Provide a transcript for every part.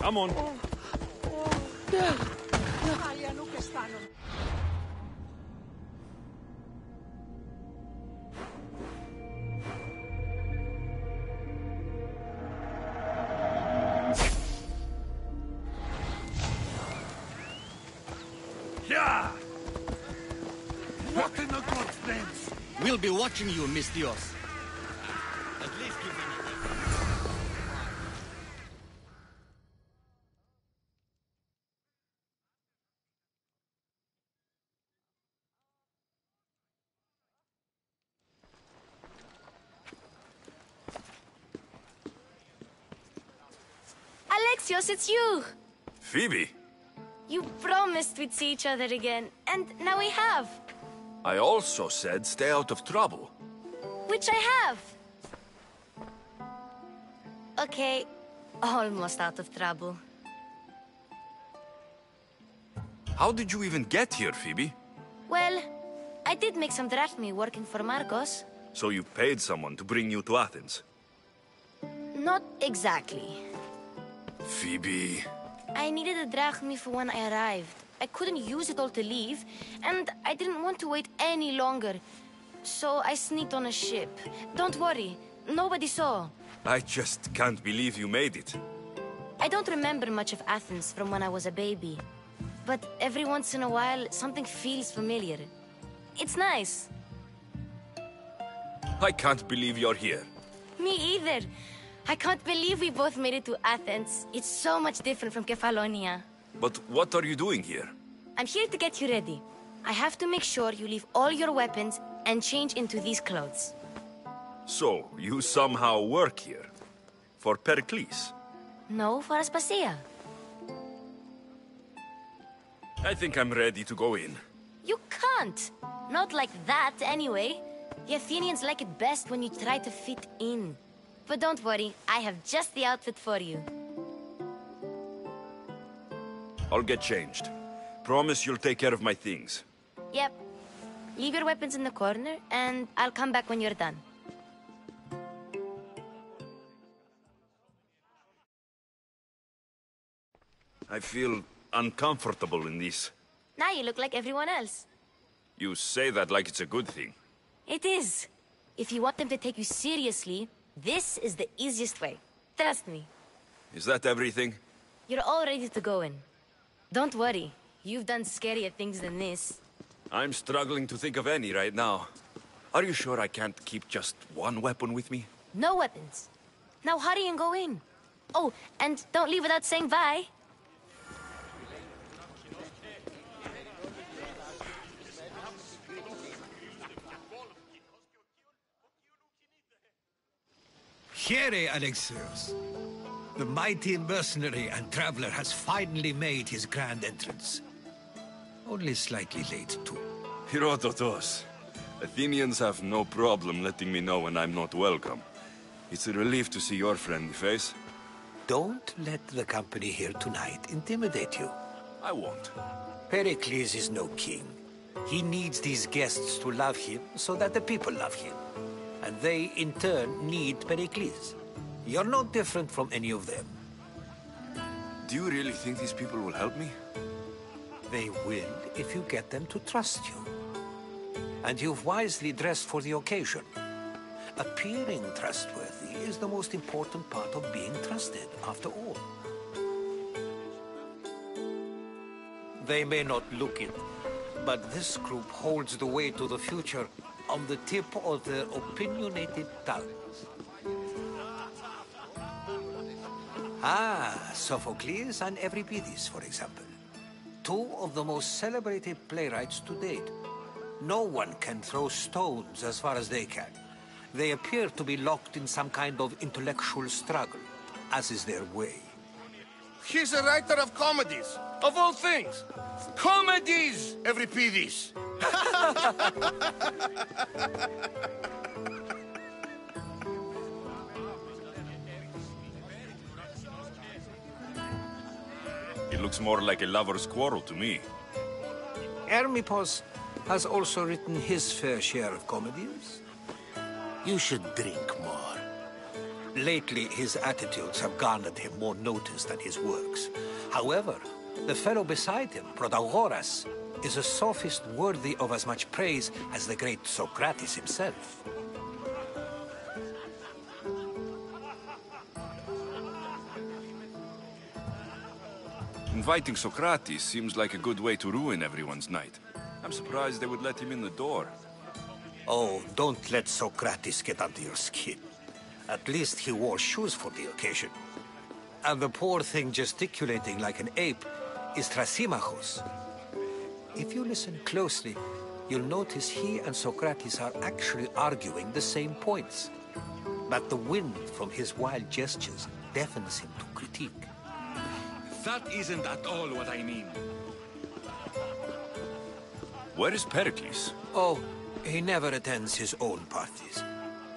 Come on. Yeah! What in the God's names? We'll be watching you, Miss Dios. At least give me... Alexios, it's you! Phoebe? You promised we'd see each other again, and now we have. I also said stay out of trouble. Which I have. Okay, almost out of trouble. How did you even get here, Phoebe? Well, I did make some drachmi working for Marcos. So you paid someone to bring you to Athens? Not exactly. Phoebe... I needed a drachmi for when I arrived. I couldn't use it all to leave, and I didn't want to wait any longer. So I sneaked on a ship. Don't worry, nobody saw. I just can't believe you made it. I don't remember much of Athens from when I was a baby. But every once in a while, something feels familiar. It's nice. I can't believe you're here. Me either. I can't believe we both made it to Athens. It's so much different from Kefalonia. But what are you doing here? I'm here to get you ready. I have to make sure you leave all your weapons and change into these clothes. So, you somehow work here? For Pericles? No, for Aspasia. I think I'm ready to go in. You can't. Not like that, anyway. The Athenians like it best when you try to fit in. But don't worry, I have just the outfit for you. I'll get changed. Promise you'll take care of my things. Yep. Leave your weapons in the corner, and I'll come back when you're done. I feel uncomfortable in this. Now you look like everyone else. You say that like it's a good thing. It is. If you want them to take you seriously, this is the easiest way. Trust me. Is that everything? You're all ready to go in. Don't worry. You've done scarier things than this. I'm struggling to think of any right now. Are you sure I can't keep just one weapon with me? No weapons. Now hurry and go in. Oh, and don't leave without saying bye. Here, Alexios. The mighty mercenary and traveler has finally made his grand entrance. Only slightly late, too. Herodotos. Athenians have no problem letting me know when I'm not welcome. It's a relief to see your friendly face. Don't let the company here tonight intimidate you. I won't. Pericles is no king. He needs these guests to love him so that the people love him. And they, in turn, need Pericles. You're no different from any of them. Do you really think these people will help me? They will if you get them to trust you. And you've wisely dressed for the occasion. Appearing trustworthy is the most important part of being trusted, after all. They may not look it, but this group holds the way to the future on the tip of their opinionated tongues. Ah, Sophocles and Euripides, for example. Two of the most celebrated playwrights to date. No one can throw stones as far as they can. They appear to be locked in some kind of intellectual struggle, as is their way. He's a writer of comedies, of all things. Comedies, Euripides. It looks more like a lover's quarrel to me. Hermippos has also written his fair share of comedies. You should drink more. Lately, his attitudes have garnered him more notice than his works. However, the fellow beside him, Protagoras, is a sophist worthy of as much praise as the great Socrates himself. Inviting Socrates seems like a good way to ruin everyone's night. I'm surprised they would let him in the door. Oh, don't let Socrates get under your skin. At least he wore shoes for the occasion. And the poor thing gesticulating like an ape is Thrasymachos. If you listen closely, you'll notice he and Socrates are actually arguing the same points. But the wind from his wild gestures deafens him to critique. That isn't at all what I mean. Where is Pericles? Oh, he never attends his own parties.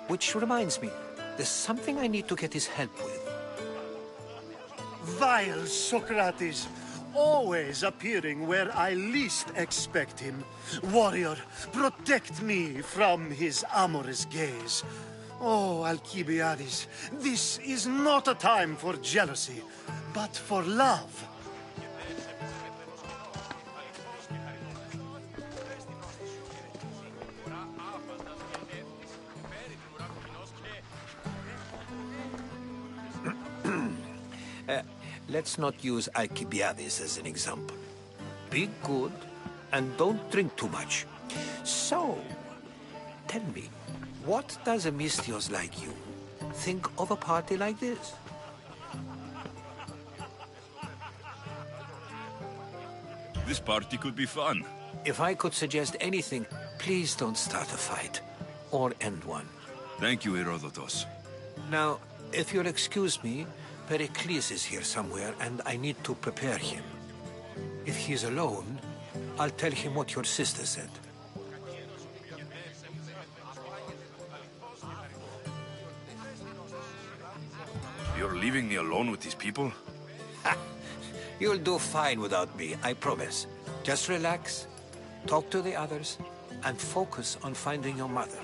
Which reminds me, there's something I need to get his help with. Vile Socrates, always appearing where I least expect him. Warrior, protect me from his amorous gaze. Oh, Alcibiades, this is not a time for jealousy, but for love. Let's not use Alcibiades as an example. Be good and don't drink too much. So, tell me, what does a Misthios like you think of a party like this? This party could be fun. If I could suggest anything, please don't start a fight or end one. Thank you, Herodotus. Now, if you'll excuse me, Pericles is here somewhere, and I need to prepare him. If he's alone, I'll tell him what your sister said. You're leaving me alone with these people? You'll do fine without me, I promise. Just relax, talk to the others, and focus on finding your mother.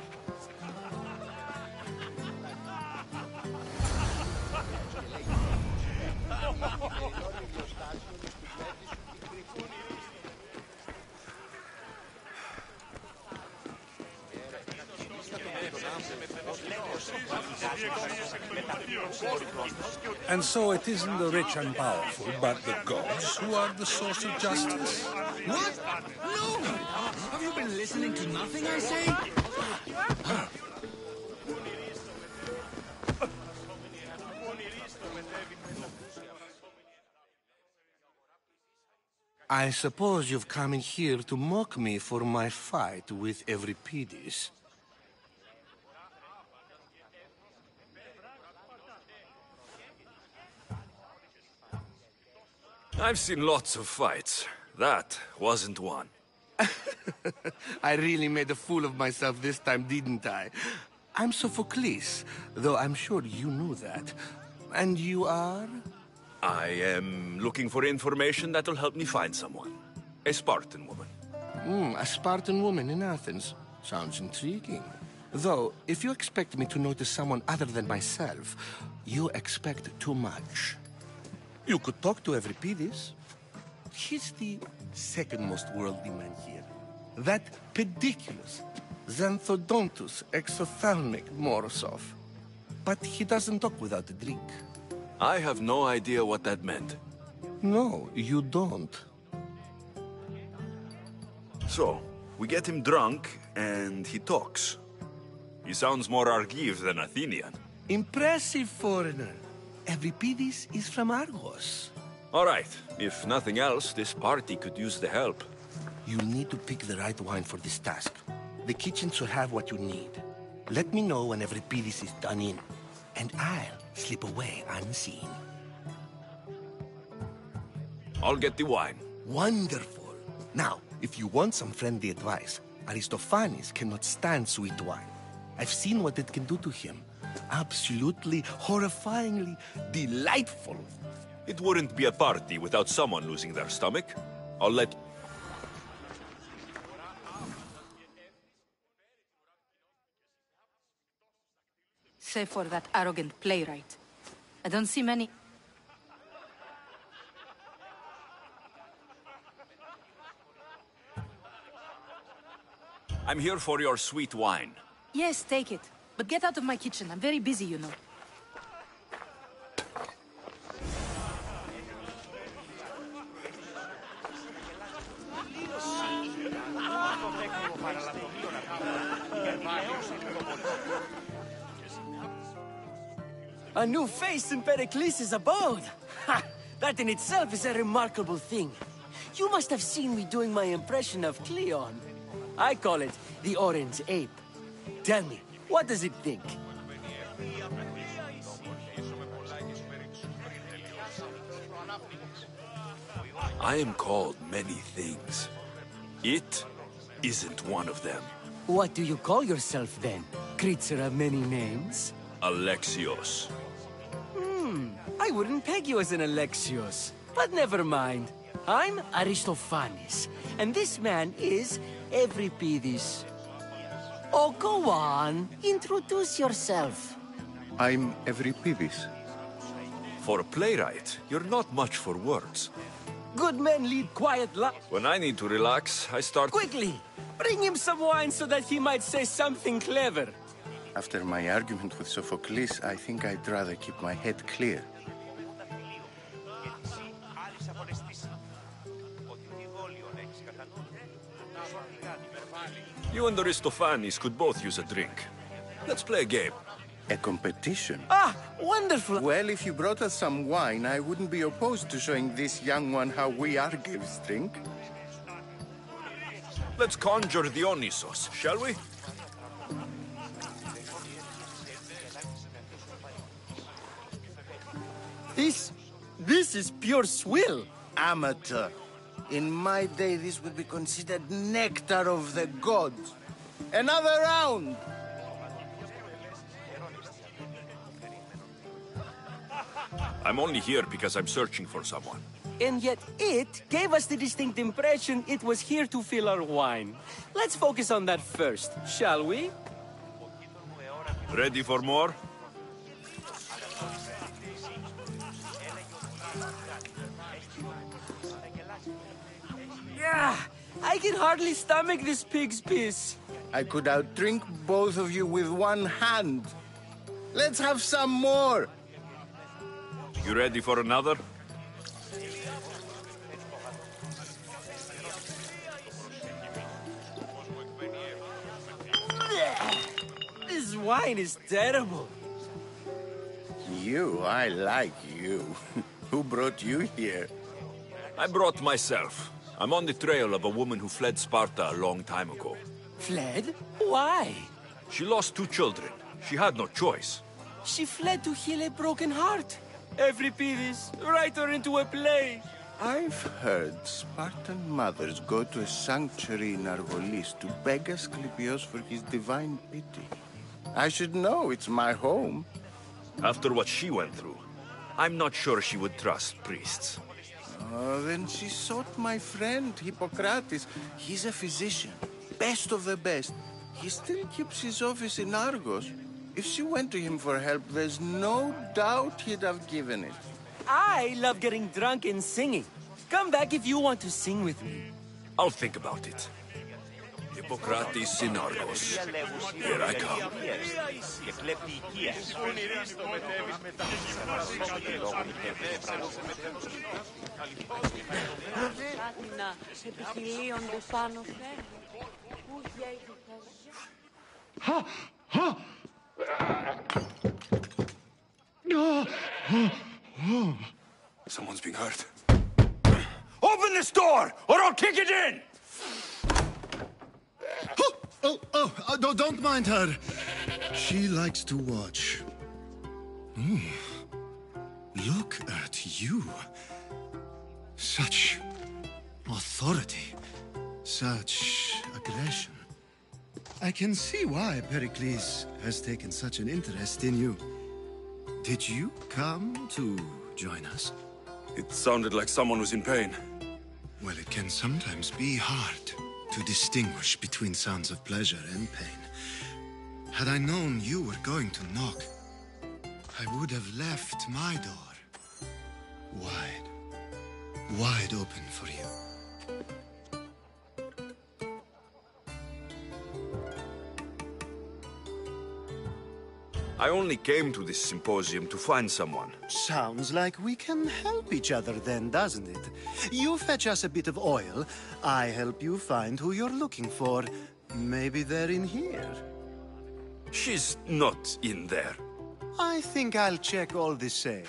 And so it isn't the rich and powerful, but the gods who are the source of justice? What? No! Have you been listening to nothing I say? I suppose you've come in here to mock me for my fight with Euripides. I've seen lots of fights. That wasn't one. I really made a fool of myself this time, didn't I? I'm Sophocles, though I'm sure you knew that. And you are? I am looking for information that'll help me find someone. A Spartan woman. A Spartan woman in Athens. Sounds intriguing. Though, if you expect me to notice someone other than myself, you expect too much. You could talk to Euripides. He's the second most worldly man here. That pediculous, Xanthodontus exophthalmic Morosov. But he doesn't talk without a drink. I have no idea what that meant. No, you don't. So, we get him drunk, and he talks. He sounds more Argive than Athenian. Impressive, foreigner. Euripides is from Argos. All right. If nothing else, this party could use the help. You'll need to pick the right wine for this task. The kitchen should have what you need. Let me know when Euripides is done in, and I'll slip away unseen. I'll get the wine. Wonderful. Now, if you want some friendly advice, Aristophanes cannot stand sweet wine. I've seen what it can do to him. Absolutely, horrifyingly delightful. It wouldn't be a party without someone losing their stomach. I'll let... Save for that arrogant playwright. I don't see many... I'm here for your sweet wine. Yes, take it. But get out of my kitchen. I'm very busy, you know. A new face in Pericles' abode! Ha! That in itself is a remarkable thing. You must have seen me doing my impression of Cleon. I call it the Orange Ape. Tell me, what does it think? I am called many things. It isn't one of them. What do you call yourself then? Creature of many names? Alexios. I wouldn't peg you as an Alexios. But never mind. I'm Aristophanes, and this man is Euripides. Oh, go on. Introduce yourself. I'm Euripides. For a playwright, you're not much for words. Good men lead quiet lives. When I need to relax, I start... Quickly! Bring him some wine so that he might say something clever. After my argument with Sophocles, I think I'd rather keep my head clear. You and Aristophanes could both use a drink. Let's play a game. A competition? Ah, wonderful! Well, if you brought us some wine, I wouldn't be opposed to showing this young one how we Argives drink. Let's conjure Dionysos, shall we? This is pure swill. Amateur. In my day, this would be considered nectar of the gods. Another round! I'm only here because I'm searching for someone. And yet it gave us the distinct impression it was here to fill our wine. Let's focus on that first, shall we? Ready for more? Yeah, I can hardly stomach this pig's piss. I could outdrink both of you with one hand. Let's have some more. You ready for another? This wine is terrible. I like you. Who brought you here? I brought myself. I'm on the trail of a woman who fled Sparta a long time ago. Fled? Why? She lost 2 children. She had no choice. She fled to heal a broken heart. Euripides, write her into a play. I've heard Spartan mothers go to a sanctuary in Argolis to beg Asclepios for his divine pity. I should know, it's my home. After what she went through, I'm not sure she would trust priests. Oh, then she sought my friend, Hippocrates. He's a physician, best of the best. He still keeps his office in Argos. If she went to him for help, there's no doubt he'd have given it. I love getting drunk and singing. Come back if you want to sing with me. I'll think about it. Hippocrates in Argos. Here I come. Someone's being hurt. Open this door, or I'll kick it in! Don't mind her. She likes to watch. Look at you. Such authority. Such aggression. I can see why Pericles has taken such an interest in you. Did you come to join us? It sounded like someone was in pain. Well, it can sometimes be hard to distinguish between sounds of pleasure and pain. Had I known you were going to knock, I would have left my door wide, wide open for you. I only came to this symposium to find someone. Sounds like we can help each other then, doesn't it? You fetch us a bit of oil, I help you find who you're looking for. Maybe they're in here. She's not in there. I think I'll check all the same.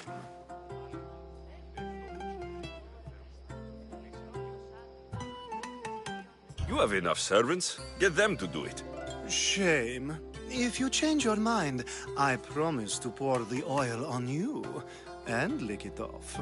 You have enough servants. Get them to do it. Shame. If you change your mind, I promise to pour the oil on you and lick it off.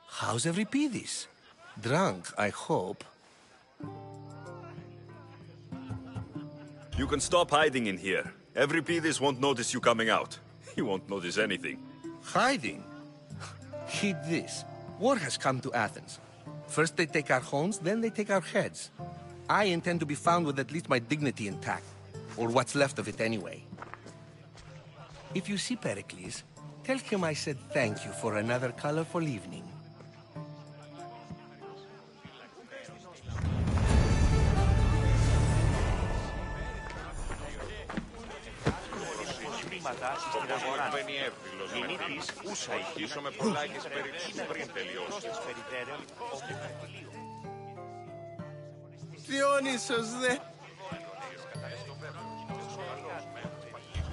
How's Euripides? Drunk, I hope. You can stop hiding in here. Euripides won't notice you coming out. He won't notice anything. Hiding? Heed this. War has come to Athens. First they take our homes, then they take our heads. I intend to be found with at least my dignity intact. Or what's left of it anyway. If you see Pericles, tell him I said thank you for another colorful evening.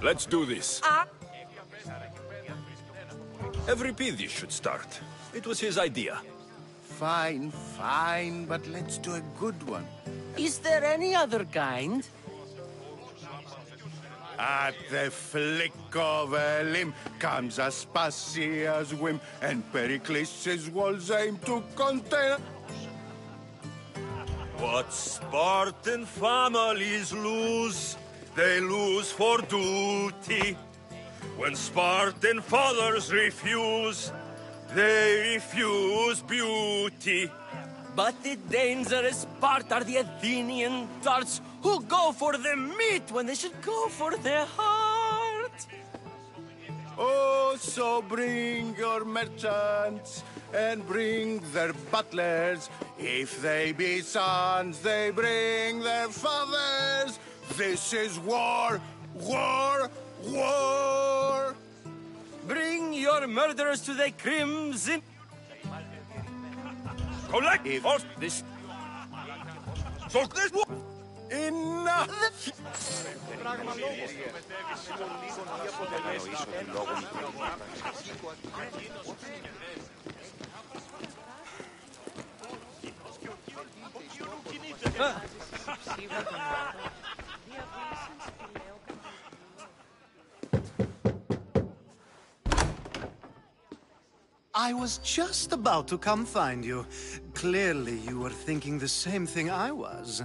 Let's do this. Euripides should start. It was his idea. Fine, fine, but let's do a good one. Is there any other kind? At the flick of a limb comes Aspasia's whim, and Pericles' walls aim to contain. What Spartan families lose, they lose for duty. When Spartan fathers refuse, they refuse beauty. But the dangerous part are the Athenian darts who go for the meat when they should go for their heart. Oh, so bring your merchants and bring their butlers. If they be sons, they bring their fathers. This is war, war, war. Bring your murderers to the crimson. Collect this. So this Enough! I was just about to come find you. Clearly, you were thinking the same thing I was.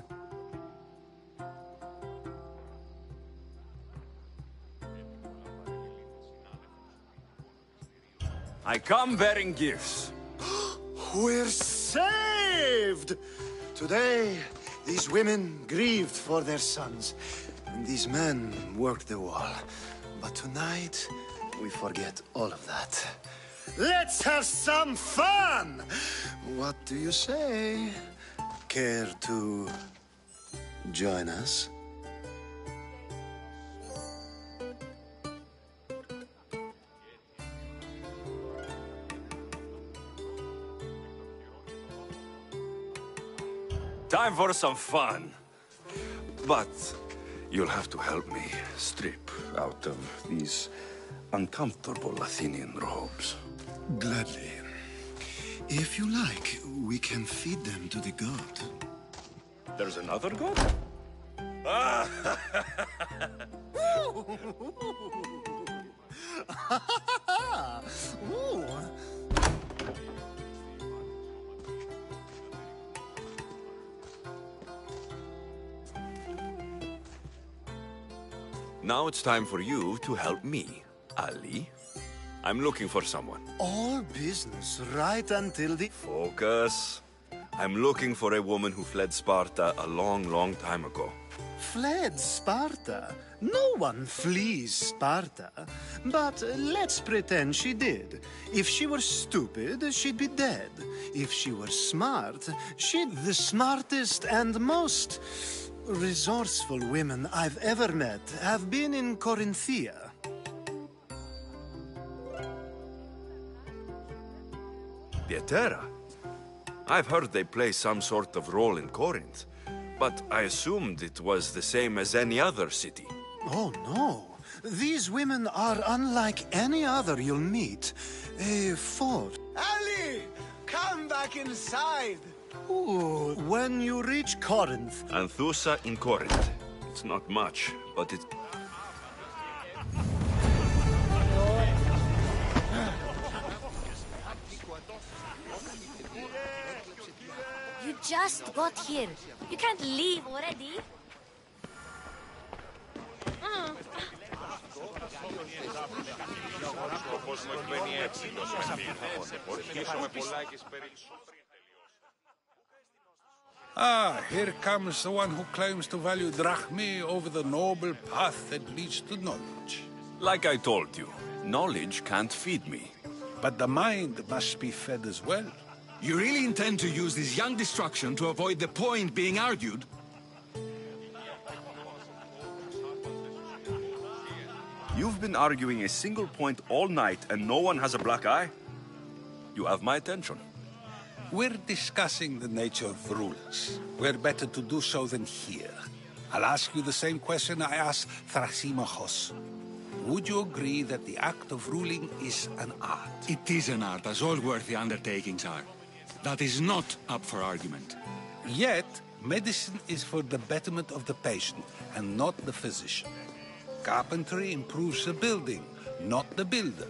I come bearing gifts. We're saved! Today, these women grieved for their sons, and these men worked the wall. But tonight, we forget all of that. Let's have some fun! What do you say? Care to join us? Time for some fun. But you'll have to help me strip out of these uncomfortable Athenian robes. Gladly. If you like, we can feed them to the god. There's another god? Ooh. Now it's time for you to help me, Ali. I'm looking for someone. All business right until the... Focus. I'm looking for a woman who fled Sparta a long, long time ago. Fled Sparta? No one flees Sparta. But let's pretend she did. If she were stupid, she'd be dead. If she were smart, she'd... The smartest and most resourceful women I've ever met have been in Corinthia. Pietera? I've heard they play some sort of role in Corinth, but I assumed it was the same as any other city. Oh, no. These women are unlike any other you'll meet. A fort. Ali! Come back inside! Ooh, when you reach Corinth... Anthusa in Corinth. It's not much, but it's... You just got here. You can't leave already. Ah, here comes the one who claims to value drachmae over the noble path that leads to knowledge. Like I told you, knowledge can't feed me. But the mind must be fed as well. You really intend to use this young destruction to avoid the point being argued? You've been arguing a single point all night and no one has a black eye? You have my attention. We're discussing the nature of rulers. Where better to do so than here? I'll ask you the same question I asked Thrasymachos. Would you agree that the act of ruling is an art? It is an art, as all worthy undertakings are. That is not up for argument. Yet, medicine is for the betterment of the patient, and not the physician. Carpentry improves the building, not the builder.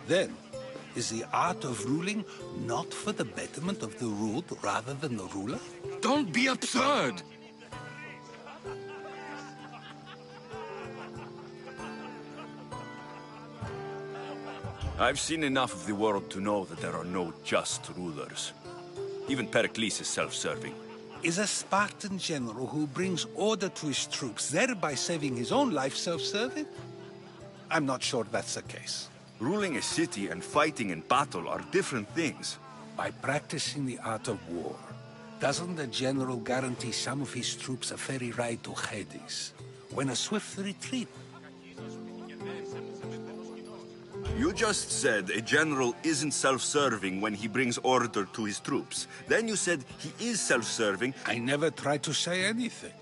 Then, is the art of ruling not for the betterment of the ruled rather than the ruler? Don't be absurd! I've seen enough of the world to know that there are no just rulers. Even Pericles is self-serving. Is a Spartan general who brings order to his troops, thereby saving his own life, self-serving? I'm not sure that's the case. Ruling a city and fighting in battle are different things. By practicing the art of war, doesn't the general guarantee some of his troops a ferry ride to Hades, when a swift retreat? You just said a general isn't self-serving when he brings order to his troops. Then you said he is self-serving. I never tried to say anything.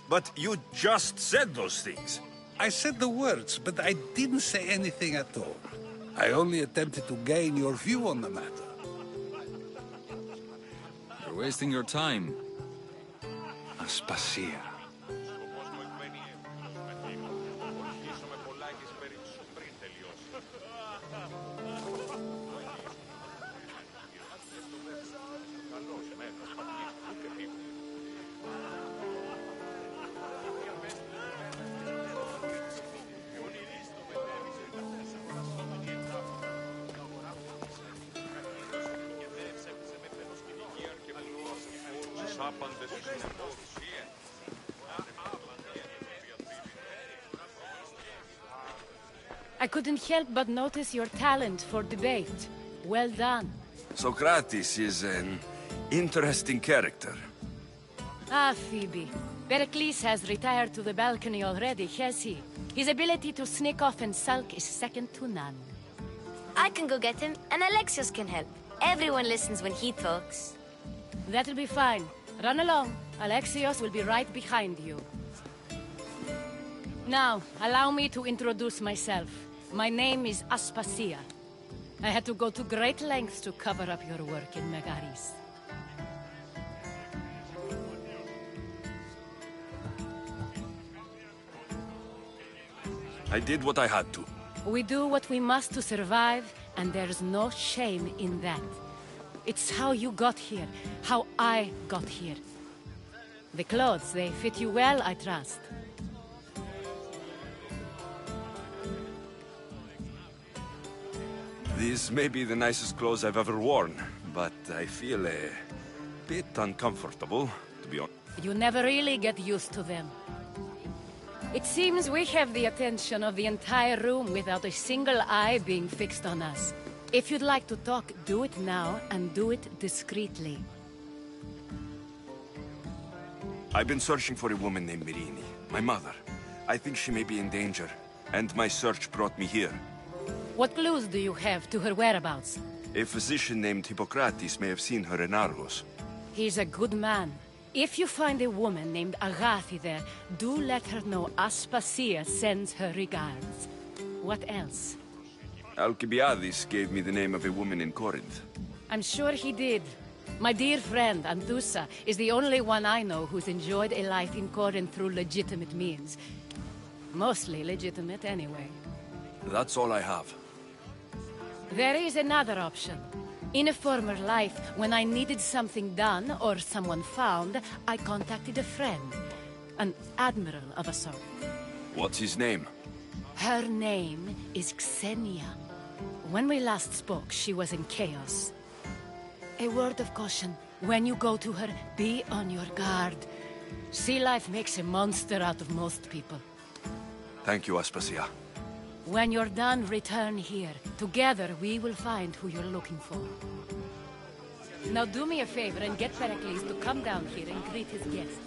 But you just said those things. I said the words, but I didn't say anything at all. I only attempted to gain your view on the matter. You're wasting your time. Aspasia. I couldn't help but notice your talent for debate. Well done. Socrates is an interesting character. Ah, Phoebe. Pericles has retired to the balcony already, has he? His ability to sneak off and sulk is second to none. I can go get him, and Alexios can help. Everyone listens when he talks. That'll be fine. Run along. Alexios will be right behind you. Now, allow me to introduce myself. My name is Aspasia. I had to go to great lengths to cover up your work in Megaris. I did what I had to. We do what we must to survive, and there's no shame in that. It's how you got here, how I got here. The clothes, they fit you well, I trust. These may be the nicest clothes I've ever worn, but I feel a bit uncomfortable, to be honest. You never really get used to them. It seems we have the attention of the entire room without a single eye being fixed on us. If you'd like to talk, do it now, and do it discreetly. I've been searching for a woman named Mirini, my mother. I think she may be in danger, and my search brought me here. What clues do you have to her whereabouts? A physician named Hippocrates may have seen her in Argos. He's a good man. If you find a woman named Agathi there, do let her know Aspasia sends her regards. What else? Alcibiades gave me the name of a woman in Corinth. I'm sure he did. My dear friend, Anthusa, is the only one I know who's enjoyed a life in Corinth through legitimate means. Mostly legitimate, anyway. That's all I have. There is another option. In a former life, when I needed something done or someone found, I contacted a friend. An admiral of a sort. What's his name? Her name is Xenia. When we last spoke, she was in chaos. A word of caution. When you go to her, be on your guard. Sea life makes a monster out of most people. Thank you, Aspasia. When you're done, return here. Together, we will find who you're looking for. Now do me a favor and get Pericles to come down here and greet his guests.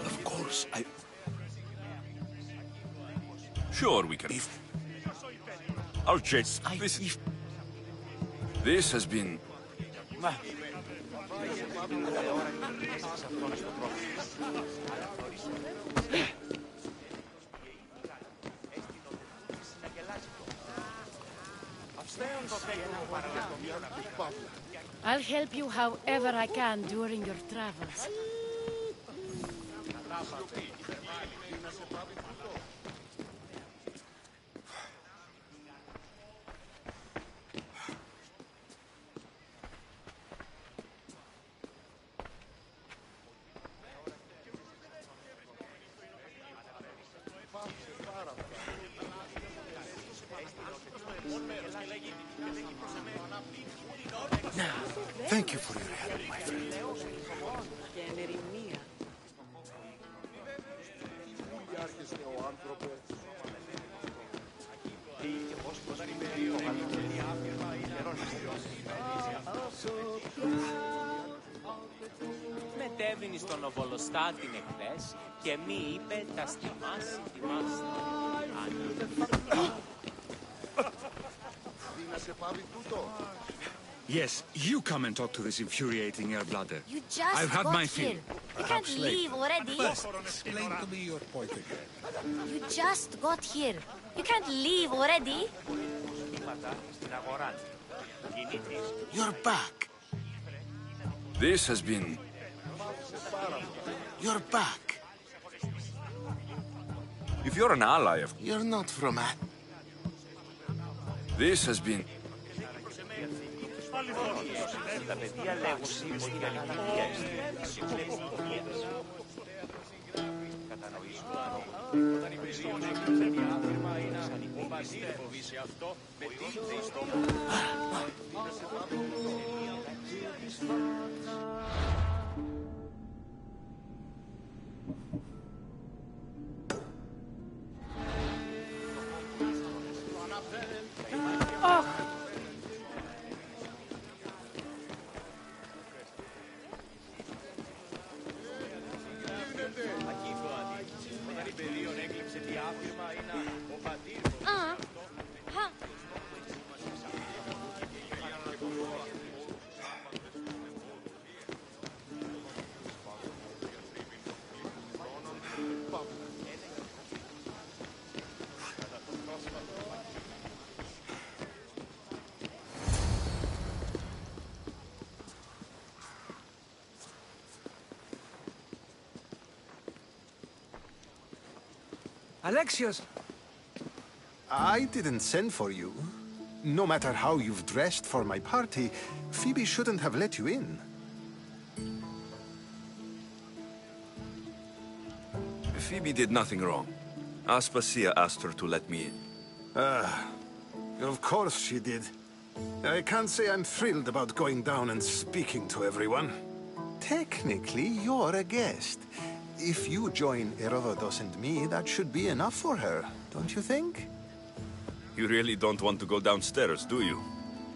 Of course, Sure, we can. I'll chase. This has been... I'll help you however I can during your travels. Thank you for your help, my friend. Μετέβηνε στον Οβολοστάτην εχθές και μη είπε τα στιμάσει, τιμάστε. Yes, you come and talk to this infuriating airbladder. You just I've had got my here. fill. You can't leave already. First, explain to me your point again. You just got here. You can't leave already. You're back. This has been... You're back. If you're an ally of... You're not from a... This has been... Τα παιδιά λέγουν πως την αλήθεια Alexios! I didn't send for you. No matter how you've dressed for my party, Phoebe shouldn't have let you in. Phoebe did nothing wrong. Aspasia asked her to let me in. Of course she did. I can't say I'm thrilled about going down and speaking to everyone. Technically, you're a guest. If you join Herodotus and me, that should be enough for her, don't you think? You really don't want to go downstairs, do you?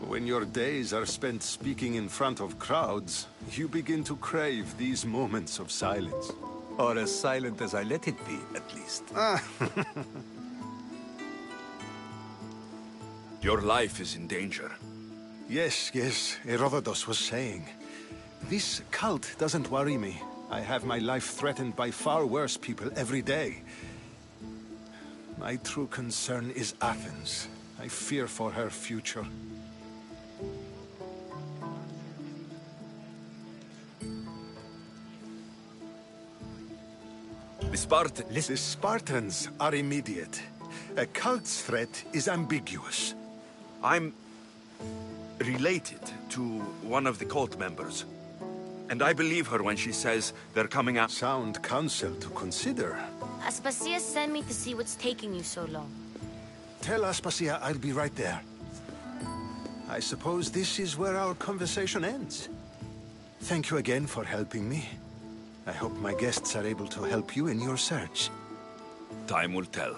When your days are spent speaking in front of crowds, you begin to crave these moments of silence. Or as silent as I let it be, at least. Your life is in danger. Yes, Herodotus was saying. This cult doesn't worry me. I have my life threatened by far worse people every day. My true concern is Athens. I fear for her future. The Spartans are immediate. A cult's threat is ambiguous. I'm related to one of the cult members. And I believe her when she says they're coming out. Sound counsel to consider. Aspasia sent me to see what's taking you so long. Tell Aspasia I'll be right there. I suppose this is where our conversation ends. Thank you again for helping me. I hope my guests are able to help you in your search. Time will tell.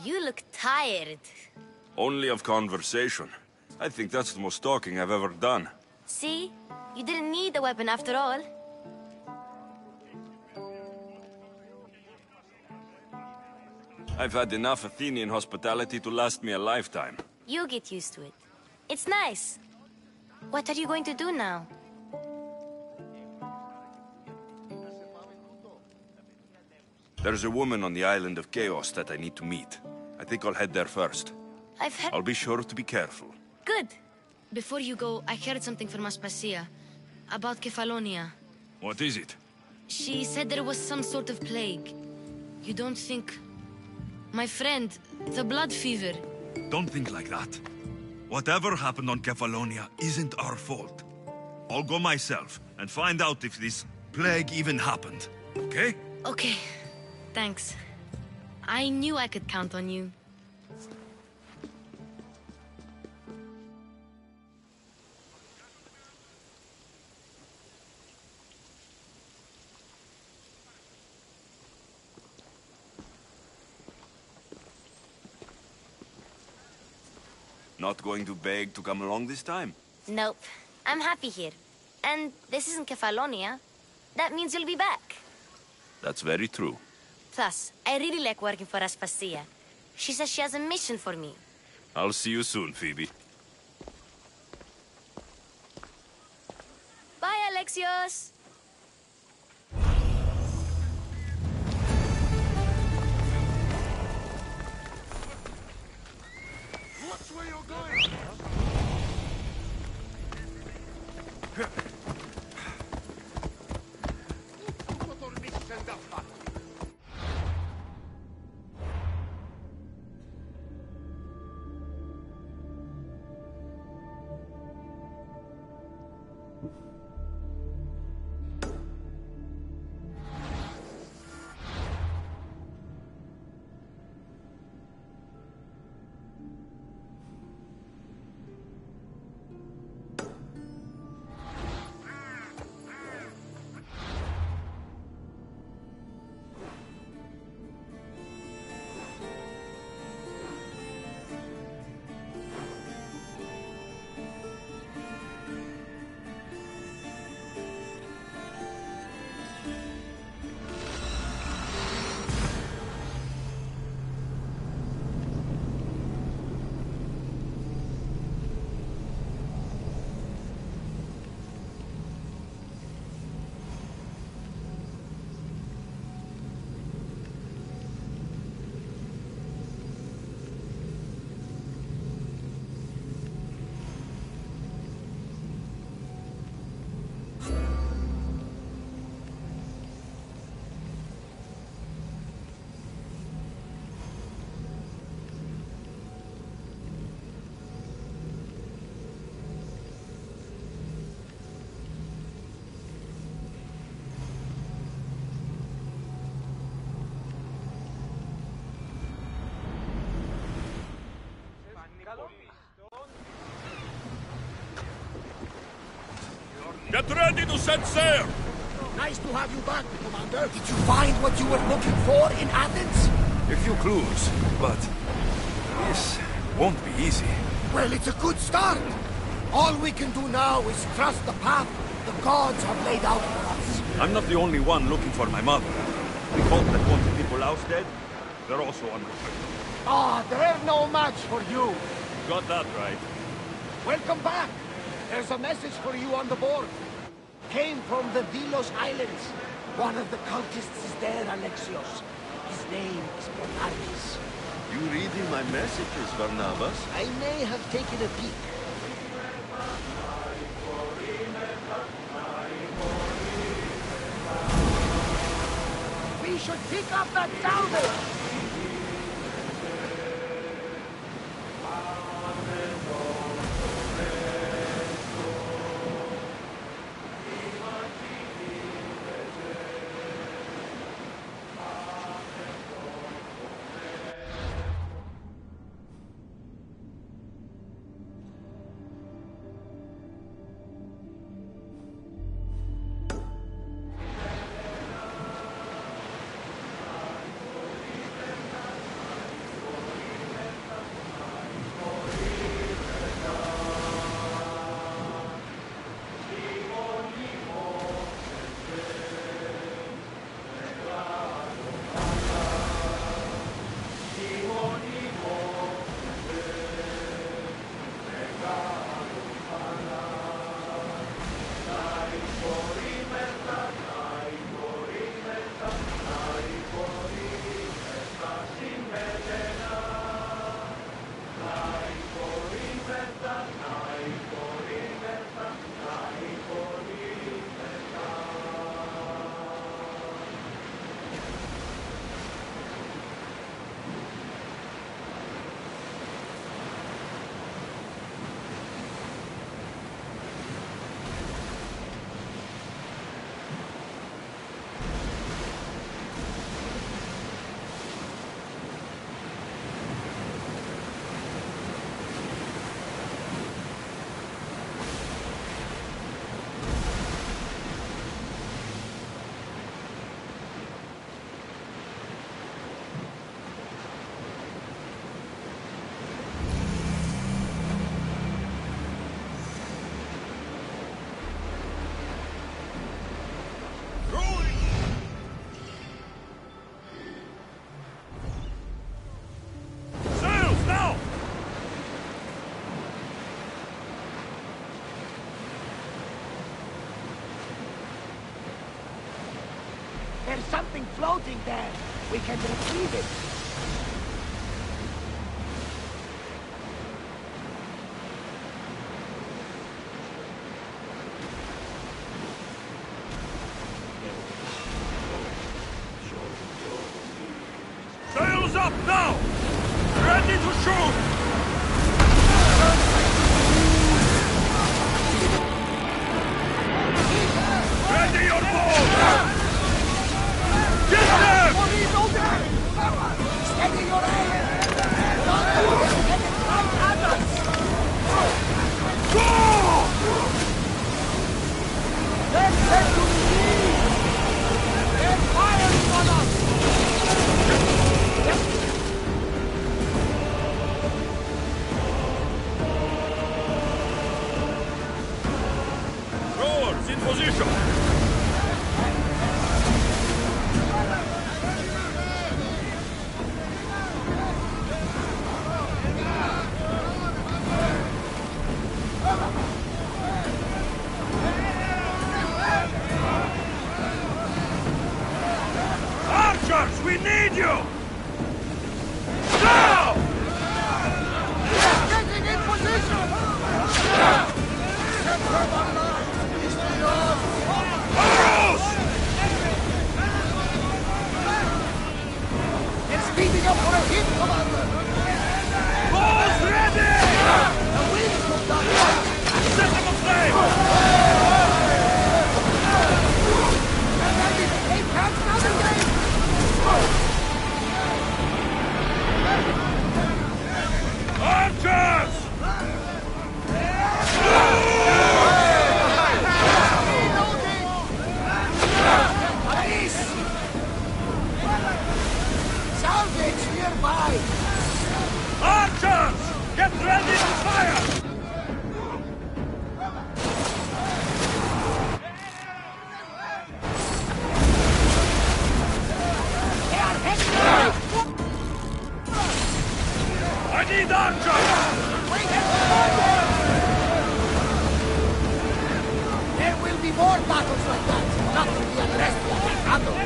You look tired. Only of conversation. I think that's the most talking I've ever done. See? You didn't need the weapon after all. I've had enough Athenian hospitality to last me a lifetime. You get used to it. It's nice. What are you going to do now? There's a woman on the island of Chaos that I need to meet. I think I'll head there first. I'll be sure to be careful. Good. Before you go, I heard something from Aspasia. About Kefalonia. What is it? She said there was some sort of plague. You don't think... My friend, the blood fever. Don't think like that. Whatever happened on Kefalonia isn't our fault. I'll go myself and find out if this plague even happened. Okay? Okay. Thanks. I knew I could count on you. Not going to beg to come along this time? Nope. I'm happy here. And this isn't Kefalonia. That means you'll be back. That's very true. Plus, I really like working for Aspasia. She says she has a mission for me. I'll see you soon, Phoebe. Bye, Alexios! Watch where you're going! Get ready to set sail! Nice to have you back, Commander. Did you find what you were looking for in Athens? A few clues, but this won't be easy. Well, it's a good start. All we can do now is trust the path the gods have laid out for us. I'm not the only one looking for my mother. The cult that wanted people ousted, they're also on my trail. Ah, they're no match for you. Got that right. Welcome back. There's a message for you on the board. Came from the Delos Islands. One of the cultists is there, Alexios. His name is Bernardis. You reading my messages, Barnabas? I may have taken a peek. We should pick up that salvage! There's something floating there. We can retrieve it. Sails up now! Ready to shoot! Ready your bow! Get them! Steady your aim! Don't let him get it right at us! Go! Let's head to the sea! They're firing on us! Rowers in position! Archers, we need you! Now! Getting in position! Arrows! They're speeding up for a hit, Commander! Bows ready! The wind's moved up! Set them aflame! They can't navigate! Archers! fight! Archers! Get ready to fire! I need archers! There will be more battles like that, not to be addressed like a battle.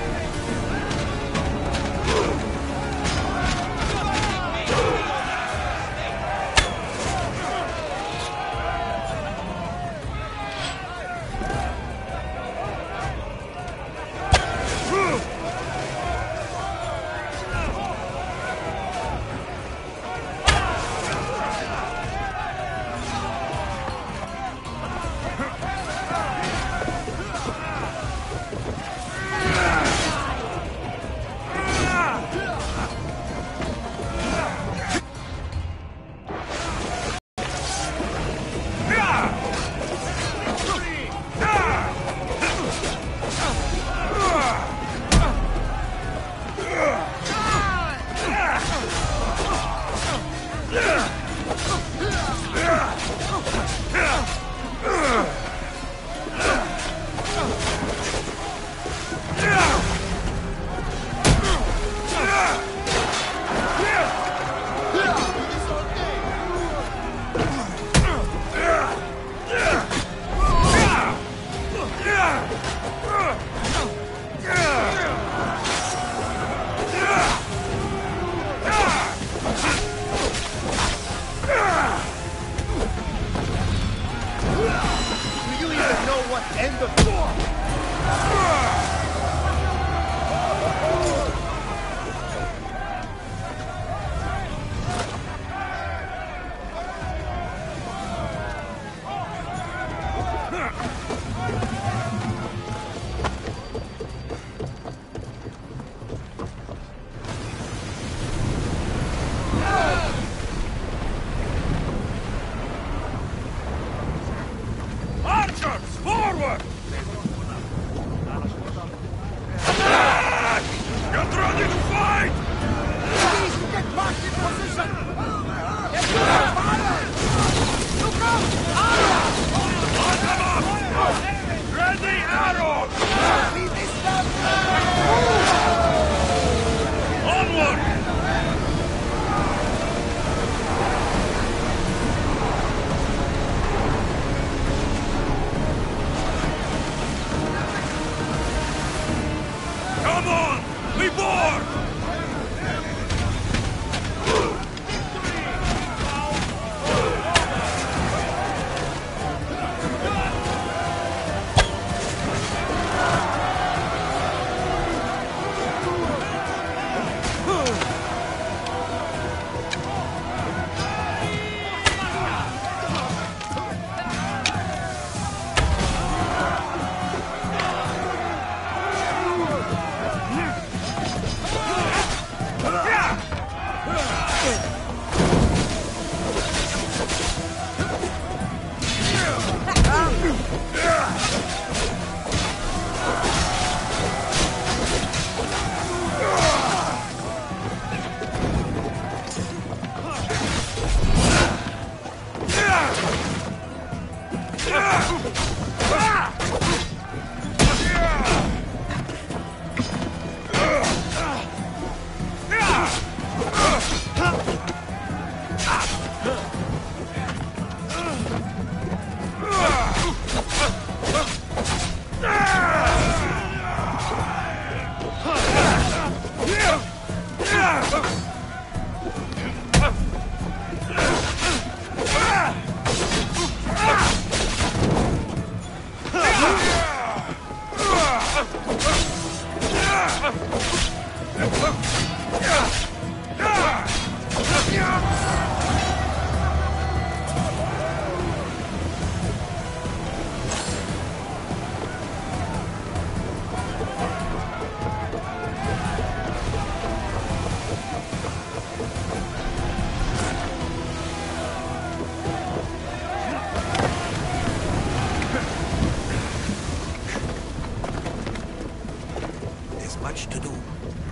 Much to do,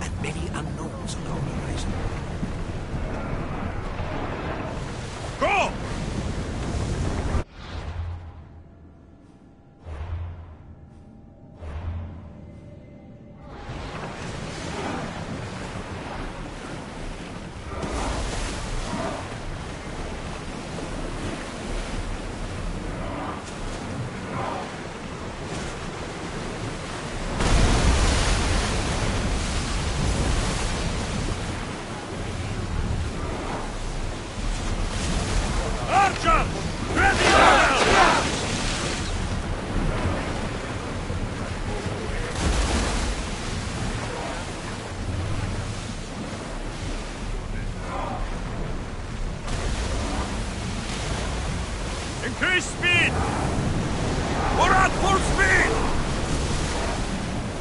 and many unknowns on our horizon. Go! Increase speed! We're at full speed!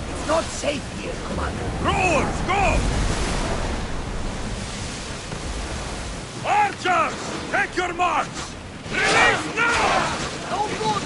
It's not safe here, Commander. Rowers, go! Archers, take your marks! Release now! No good!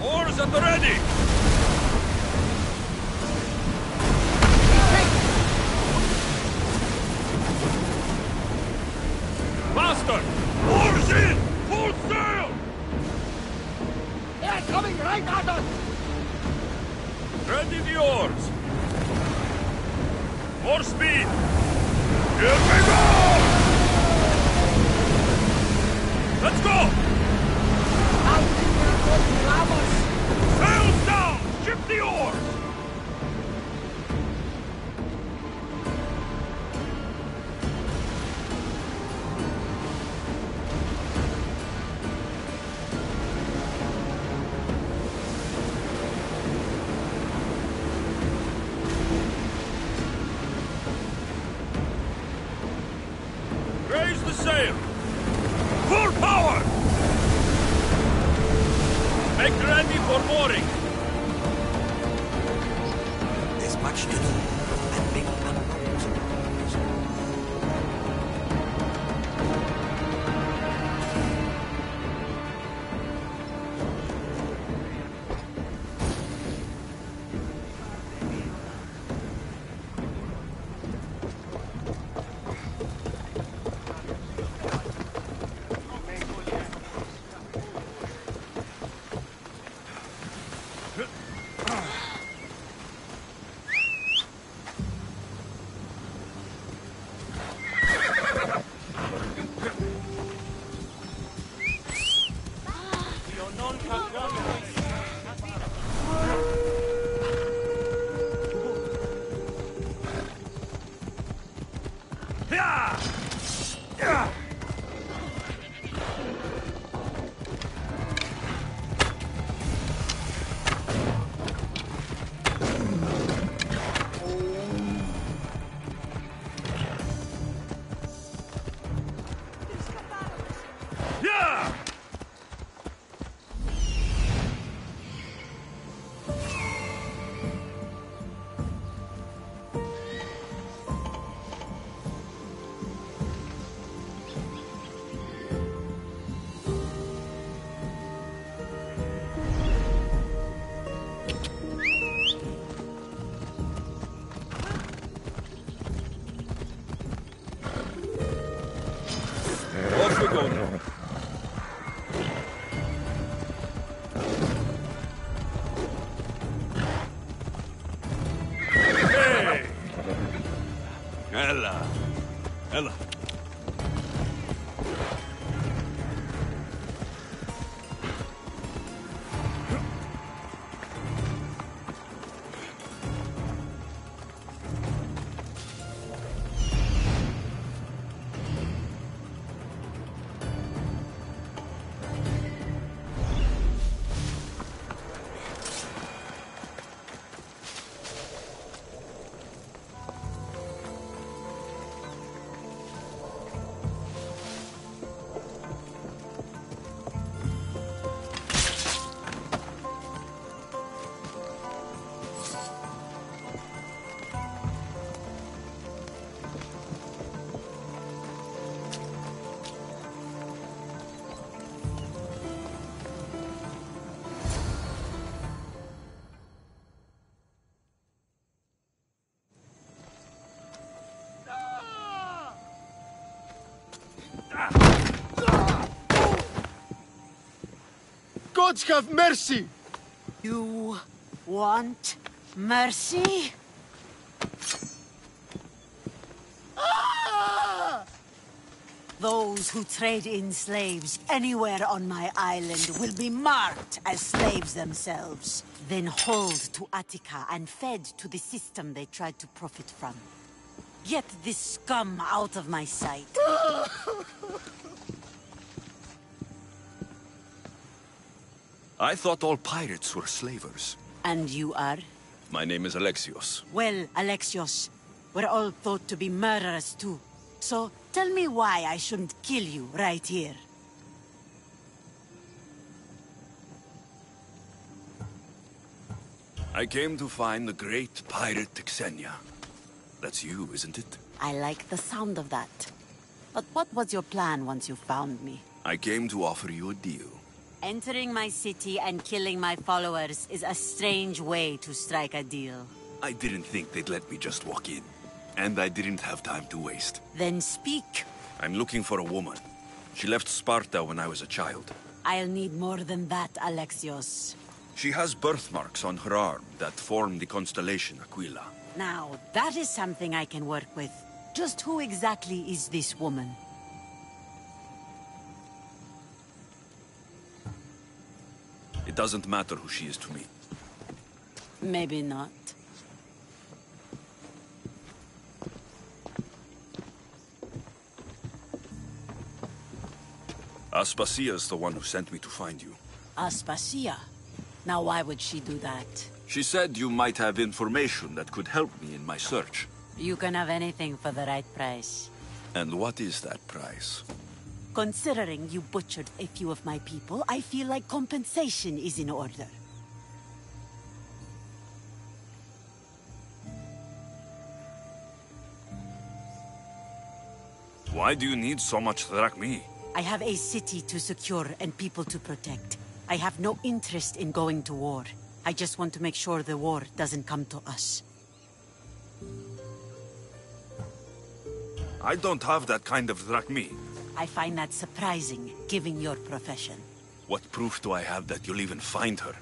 Oars at the ready! Master! Oars in! Full sail! They're coming right at us! Ready the oars! More speed! Here we go! Let's go! Sails down! Ship the oars! Raise the sail! Full power! Make ready for mooring! There's much to do, and many unknowns. Ella. Ella. Gods have mercy! You want mercy? Those who trade in slaves anywhere on my island will be marked as slaves themselves, then hauled to Attica and fed to the system they tried to profit from. Get this scum out of my sight. I thought all pirates were slavers. And you are? My name is Alexios. Well, Alexios, we're all thought to be murderers too. So, tell me why I shouldn't kill you right here. I came to find the great pirate Xenia. That's you, isn't it? I like the sound of that. But what was your plan once you found me? I came to offer you a deal. Entering my city and killing my followers is a strange way to strike a deal. I didn't think they'd let me just walk in. And I didn't have time to waste. Then speak. I'm looking for a woman. She left Sparta when I was a child. I'll need more than that, Alexios. She has birthmarks on her arm that form the constellation Aquila. Now, that is something I can work with. Just who exactly is this woman? It doesn't matter who she is to me. Maybe not. Aspasia's the one who sent me to find you. Aspasia? Now why would she do that? She said you might have information that could help me in my search. You can have anything for the right price. And what is that price? Considering you butchered a few of my people, I feel like compensation is in order. Why do you need so much drachmi? I have a city to secure and people to protect. I have no interest in going to war. I just want to make sure the war doesn't come to us. I don't have that kind of drachmi. I find that surprising, given your profession. What proof do I have that you'll even find her?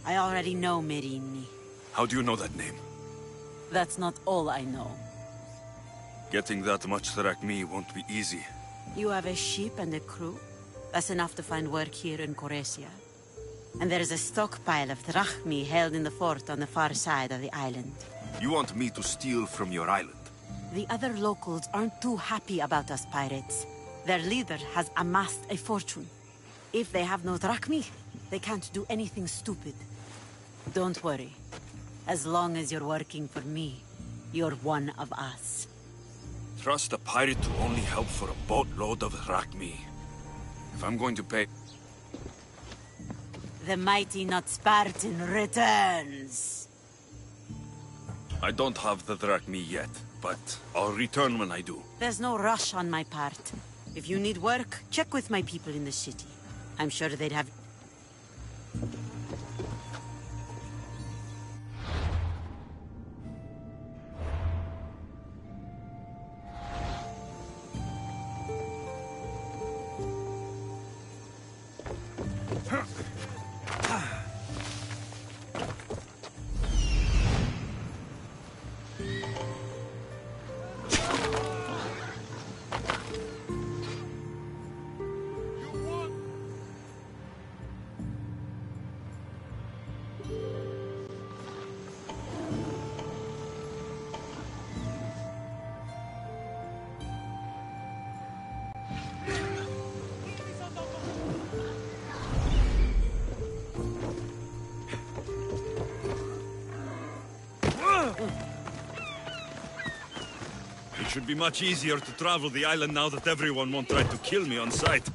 I already know Merini. How do you know that name? That's not all I know. Getting that much drachmi won't be easy. You have a ship and a crew? That's enough to find work here in Coresia. And there is a stockpile of drachmi held in the fort on the far side of the island. You want me to steal from your island? The other locals aren't too happy about us pirates. Their leader has amassed a fortune. If they have no drachmi, they can't do anything stupid. Don't worry. As long as you're working for me, you're one of us. Trust a pirate to only help for a boatload of drachmi. If I'm going to pay... The mighty not Spartan returns! I don't have the drachmi yet, but I'll return when I do. There's no rush on my part. If you need work, check with my people in the city. I'm sure they'd have... It should be much easier to travel the island now that everyone won't try to kill me on sight.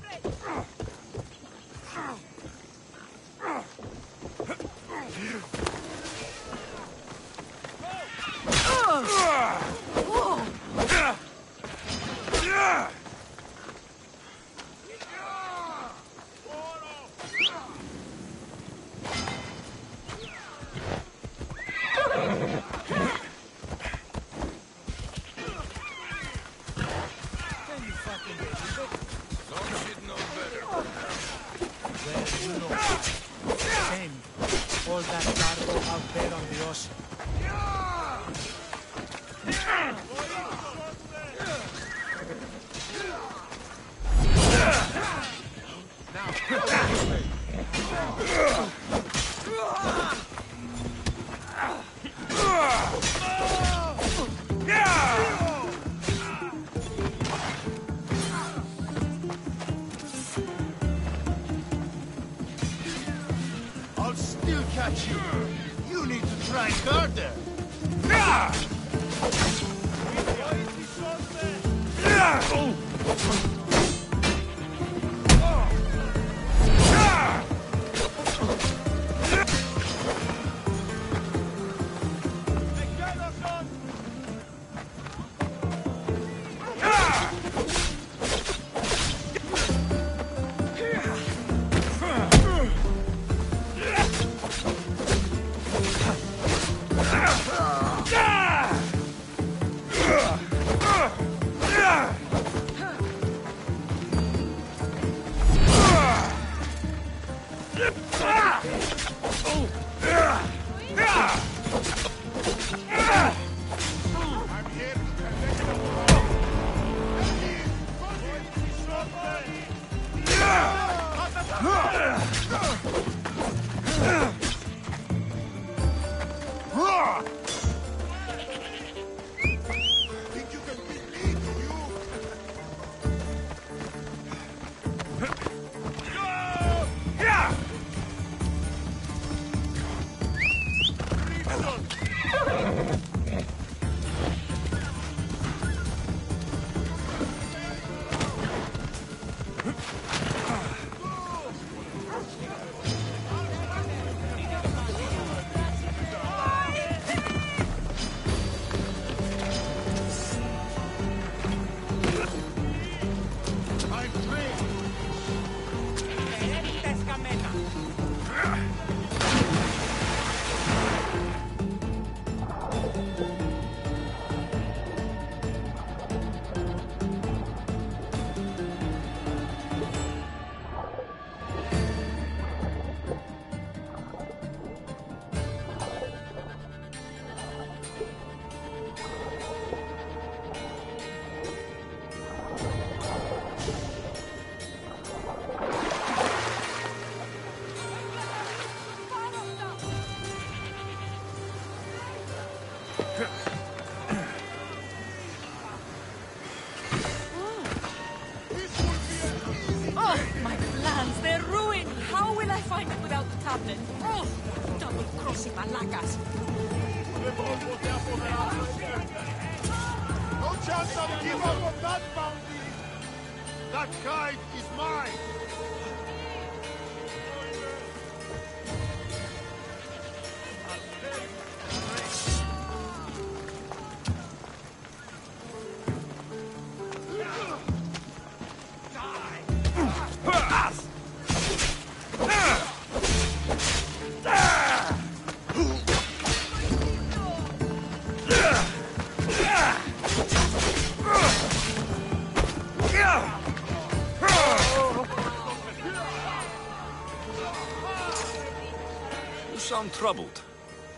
All that cargo out there on the ocean. I'll still catch you. You need to try harder. Oh, my plans, they're ruined. How will I find it without the tablet? Oh, double-crossing Malakas. No chance I'll give up on that bounty. That kite is mine. You sound troubled.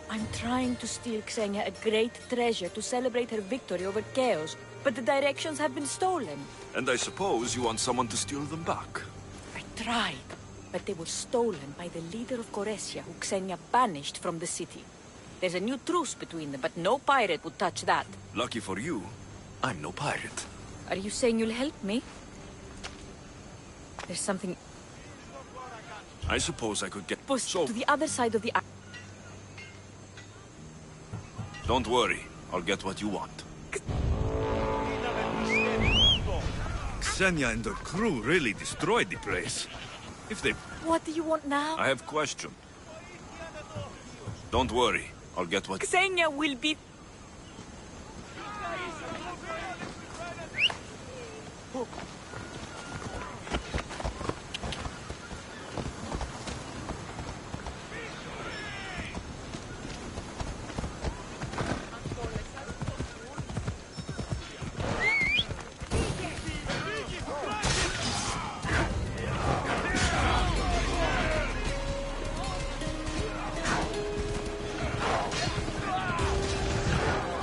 I'm trying to steal Xenia a great treasure to celebrate her victory over Chaos, but the directions have been stolen. And I suppose you want someone to steal them back. I tried, but they were stolen by the leader of Goresia, who Xenia banished from the city. There's a new truce between them, but no pirate would touch that. Lucky for you, I'm no pirate. Are you saying you'll help me? There's something... I suppose I could get... to the other side of the... Don't worry. I'll get what you want. Xenia and her crew really destroyed the place. If they... What do you want now? I have question. Don't worry. I'll get what... Xenia will be...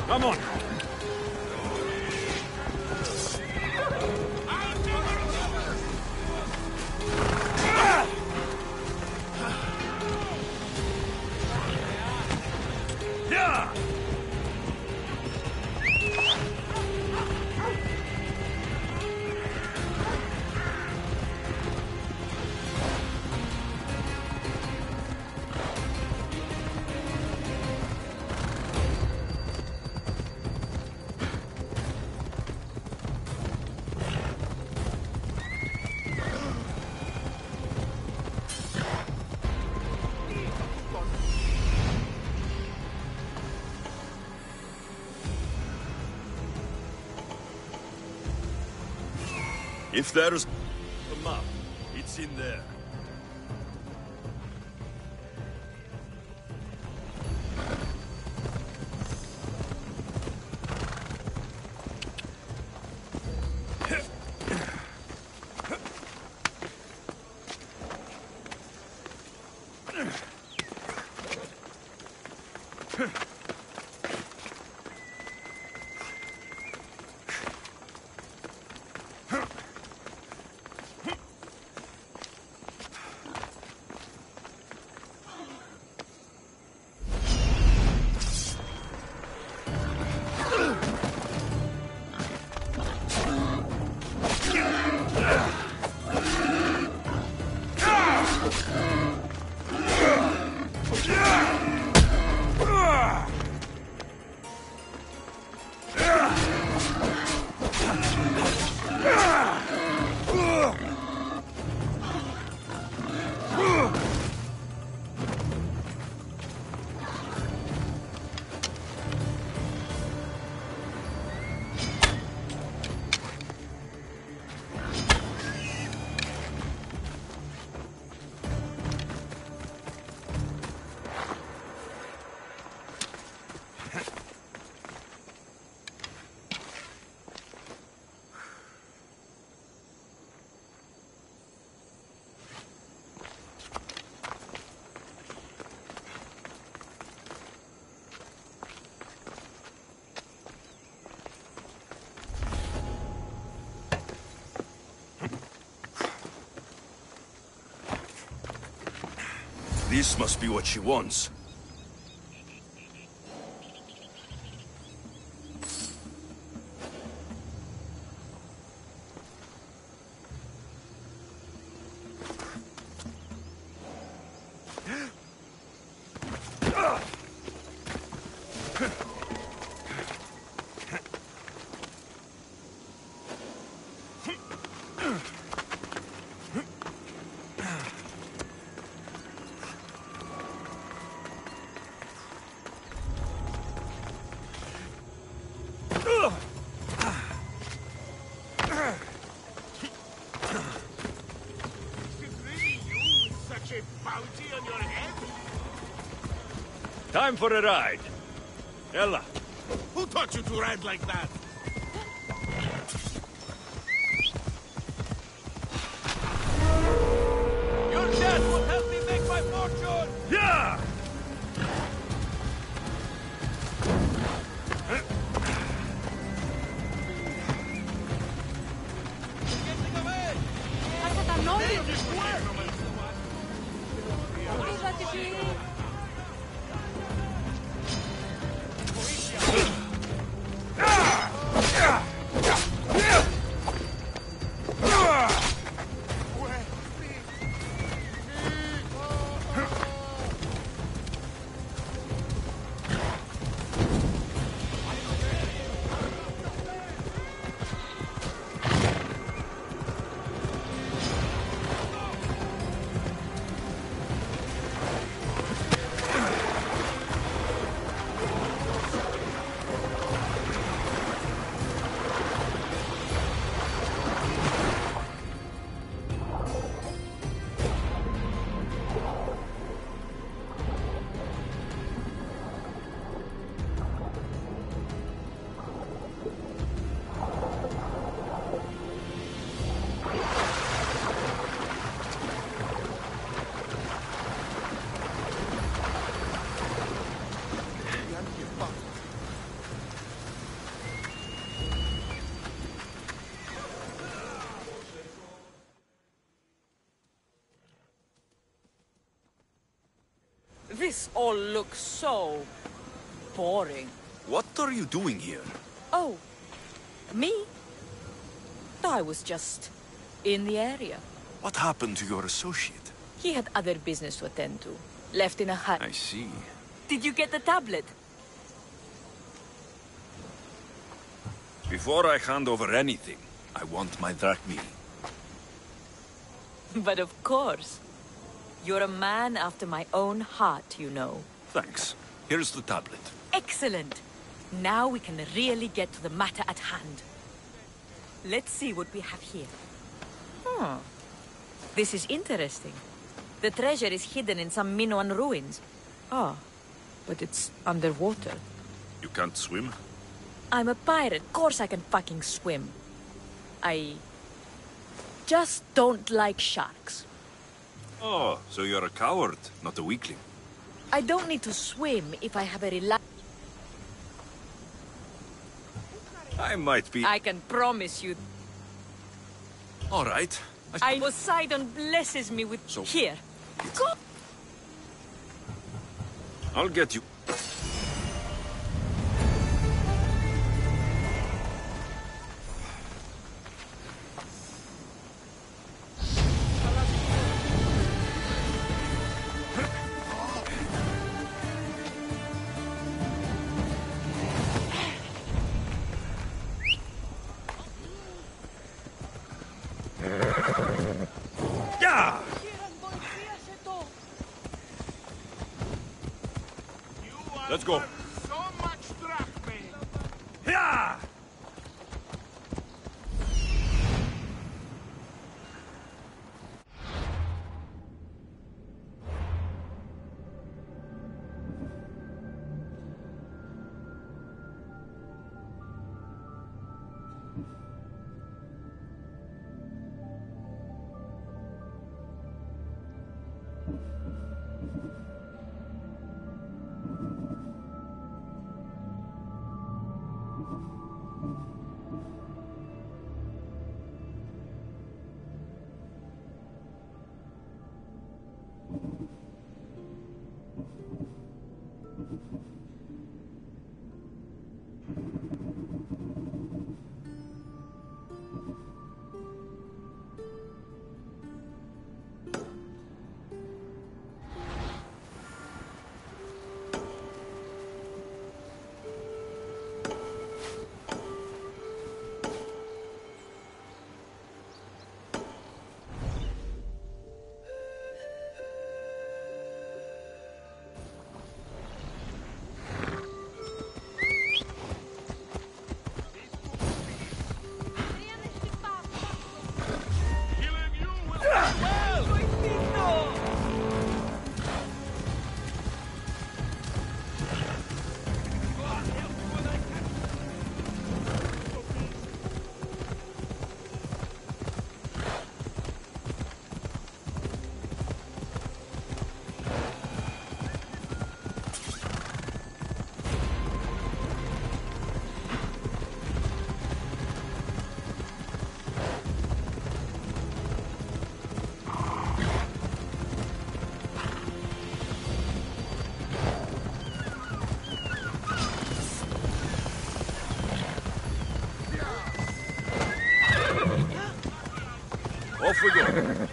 Come on! If there's a map, it's in there. This must be what she wants. Time for a ride. Ella. Who taught you to ride like that? Your death will help me make my fortune! Yeah! this all looks so boring. What are you doing here? Oh, me? I was just in the area. What happened to your associate? He had other business to attend to. Left in a hut. I see. Did you get the tablet? Before I hand over anything, I want my drachmi. But of course. You're a man after my own heart, you know. Thanks. Here's the tablet. Excellent. Now we can really get to the matter at hand. Let's see what we have here. This is interesting. The treasure is hidden in some Minoan ruins. Ah, but it's underwater. You can't swim? I'm a pirate. Of course I can fucking swim. I just don't like sharks. Oh, so you're a coward, not a weakling. I don't need to swim if I have a I might be... I can promise you. All right. Poseidon blesses me with... So... Here. Go! I'll get you. Let's go. So much drachme. Yeah! Off we go.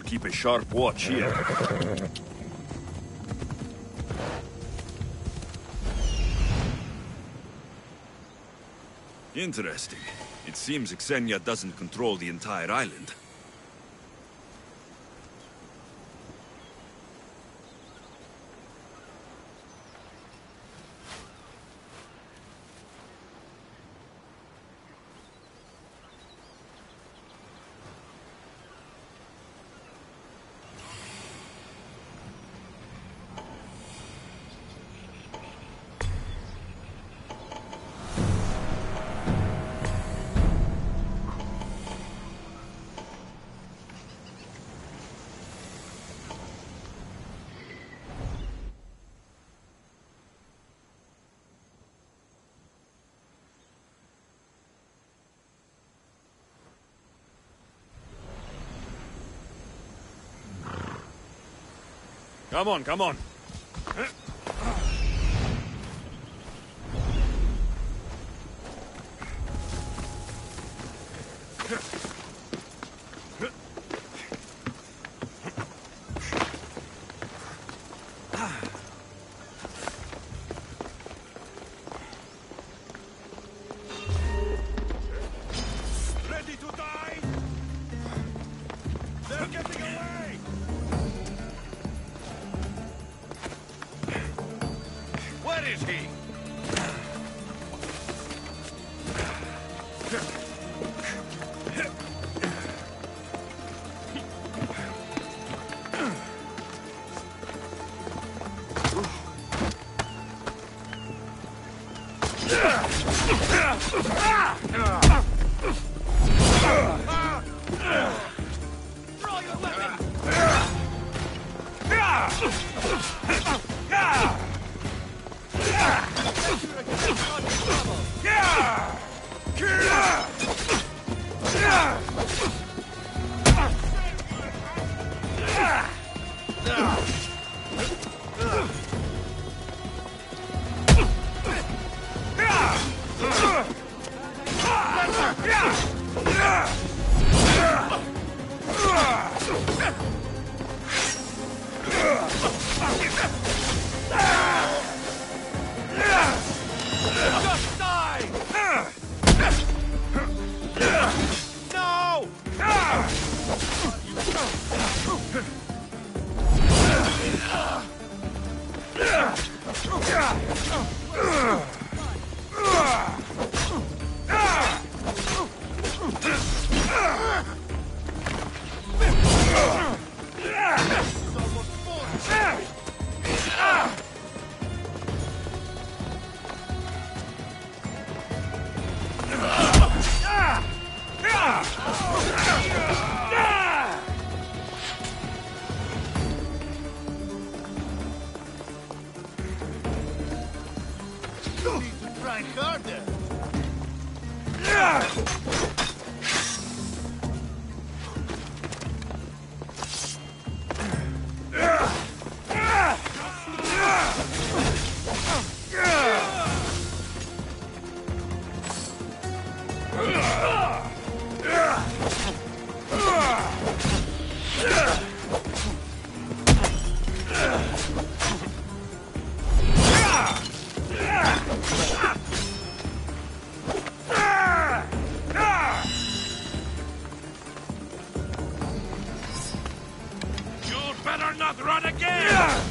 keep a sharp watch here. Interesting. It seems Xenia doesn't control the entire island. Come on, come on. Ready to die? They're getting away! Where is he? Draw your weapon! Just die! No! You need to try harder. You'd better not run again!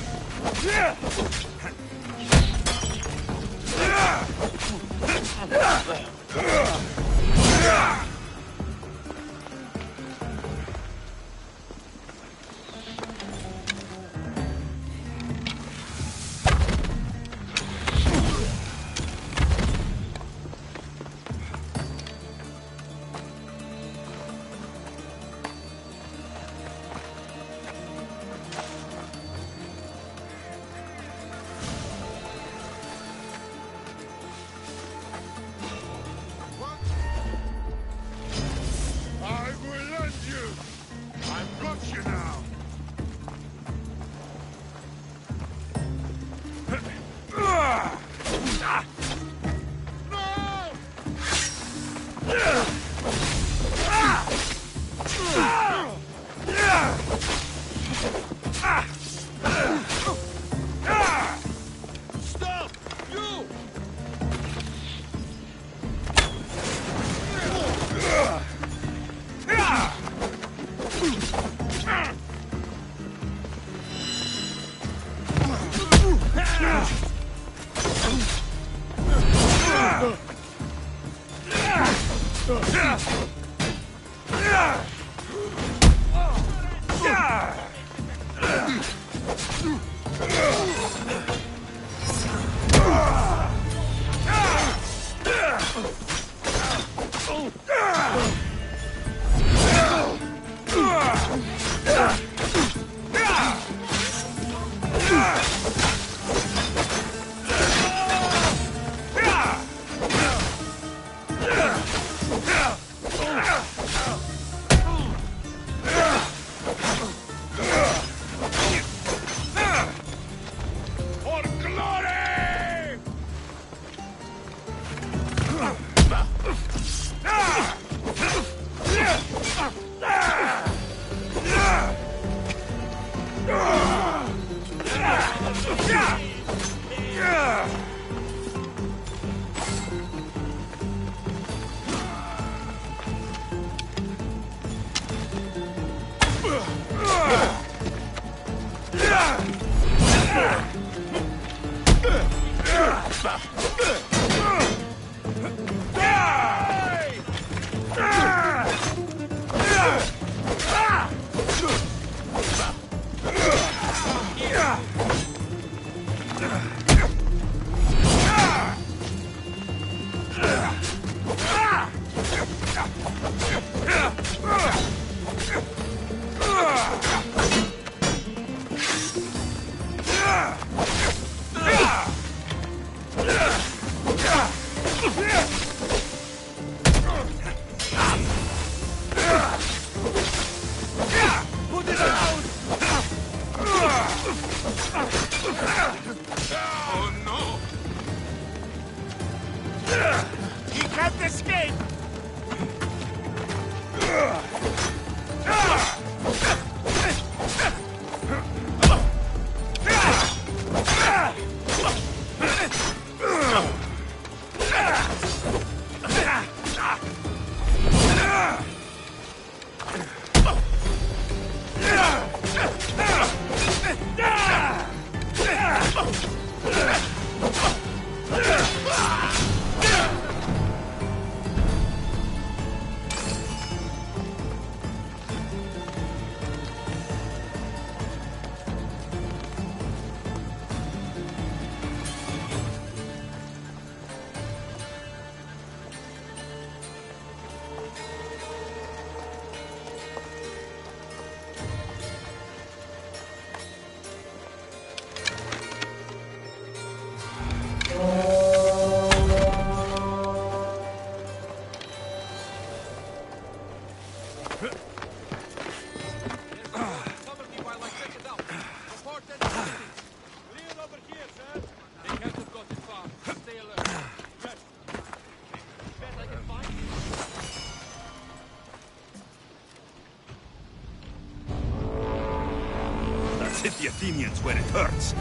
Hit the Athenians where it hurts.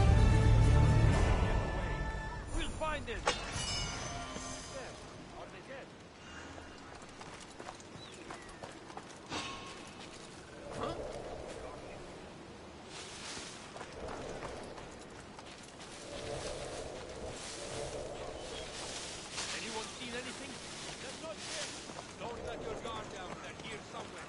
We'll find it. Are they dead? Huh? Anyone seen anything? They're not dead. Don't let your guard down. They're here somewhere.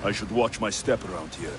I should watch my step around here.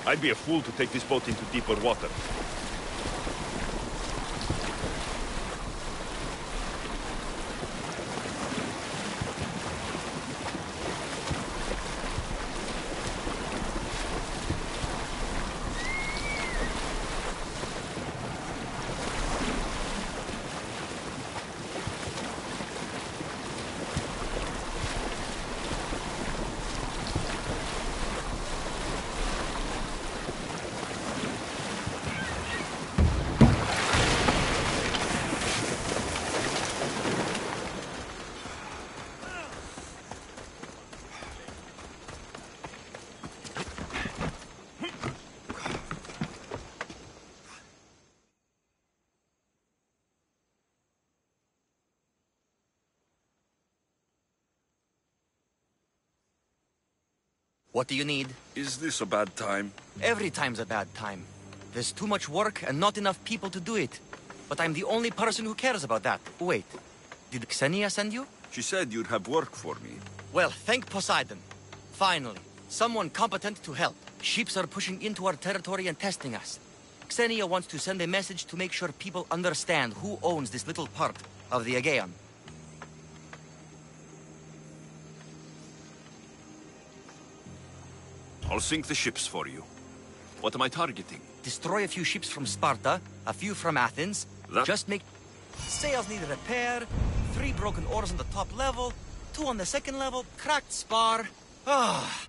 I'd be a fool to take this boat into deeper water. What do you need? Is this a bad time? Every time's a bad time. There's too much work and not enough people to do it. But I'm the only person who cares about that. Wait, did Xenia send you? She said you'd have work for me. Well, thank Poseidon. Finally, someone competent to help. Ships are pushing into our territory and testing us. Xenia wants to send a message to make sure people understand who owns this little part of the Aegean. I'll sink the ships for you. What am I targeting? Destroy a few ships from Sparta, a few from Athens. Just make... Sails need repair, 3 broken oars on the top level, 2 on the second level, cracked spar. Ah.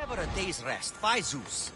Never a day's rest, by Zeus.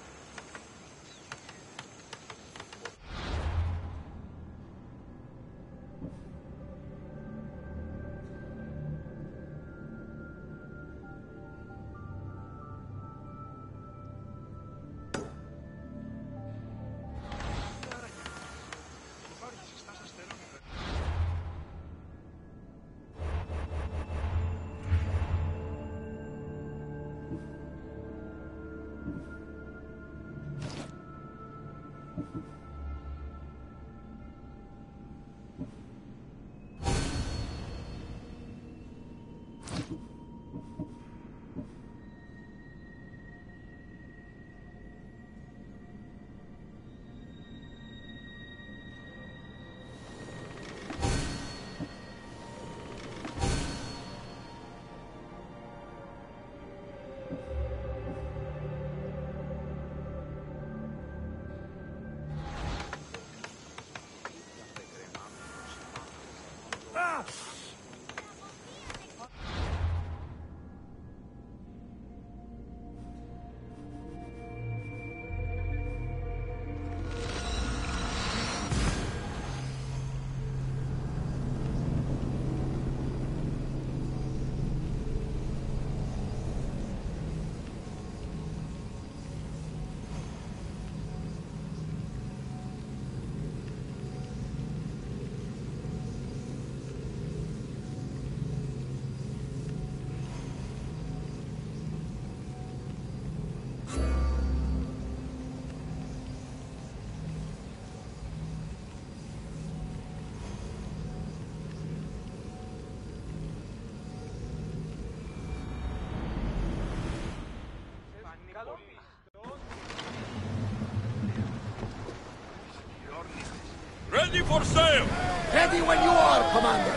Ready for sail! Ready when you are, Commander.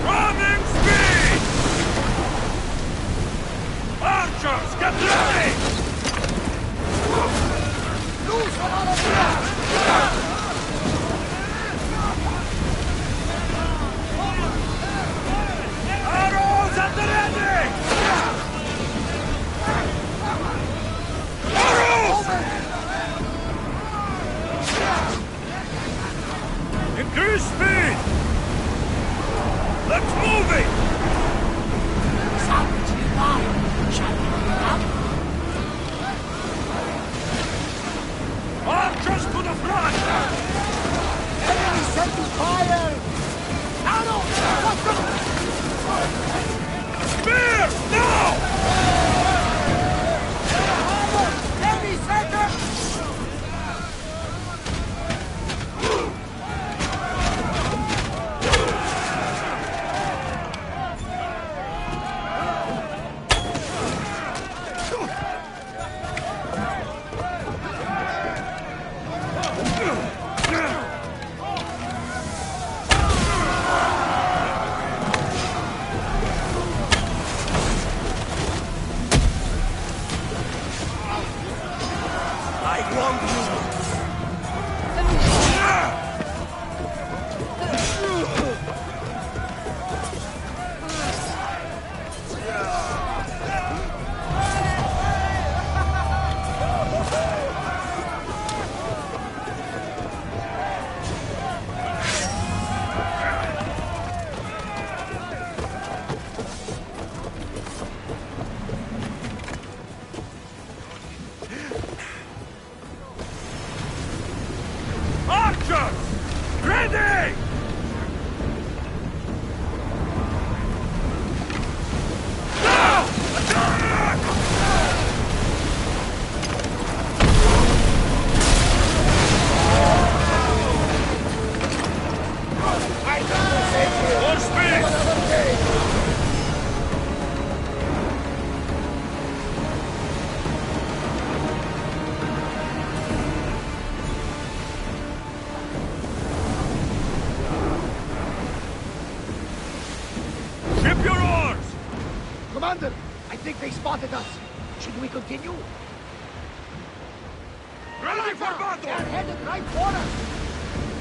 Running speed! Archers, get ready! Loose on all of you! Arrows at the ready! Arrows! Increase speed! Let's move it! Sounds divine. Shall we get up? Archers to the front! Enemy set to fire! Arrows! What's up? Spears! Now! Heavy center! Archers! Ready! Now! Attack! I will save you! More speed! Another day! Ship your oars! Commander, I think they spotted us. Should we continue? Ready for battle! They're headed right for us!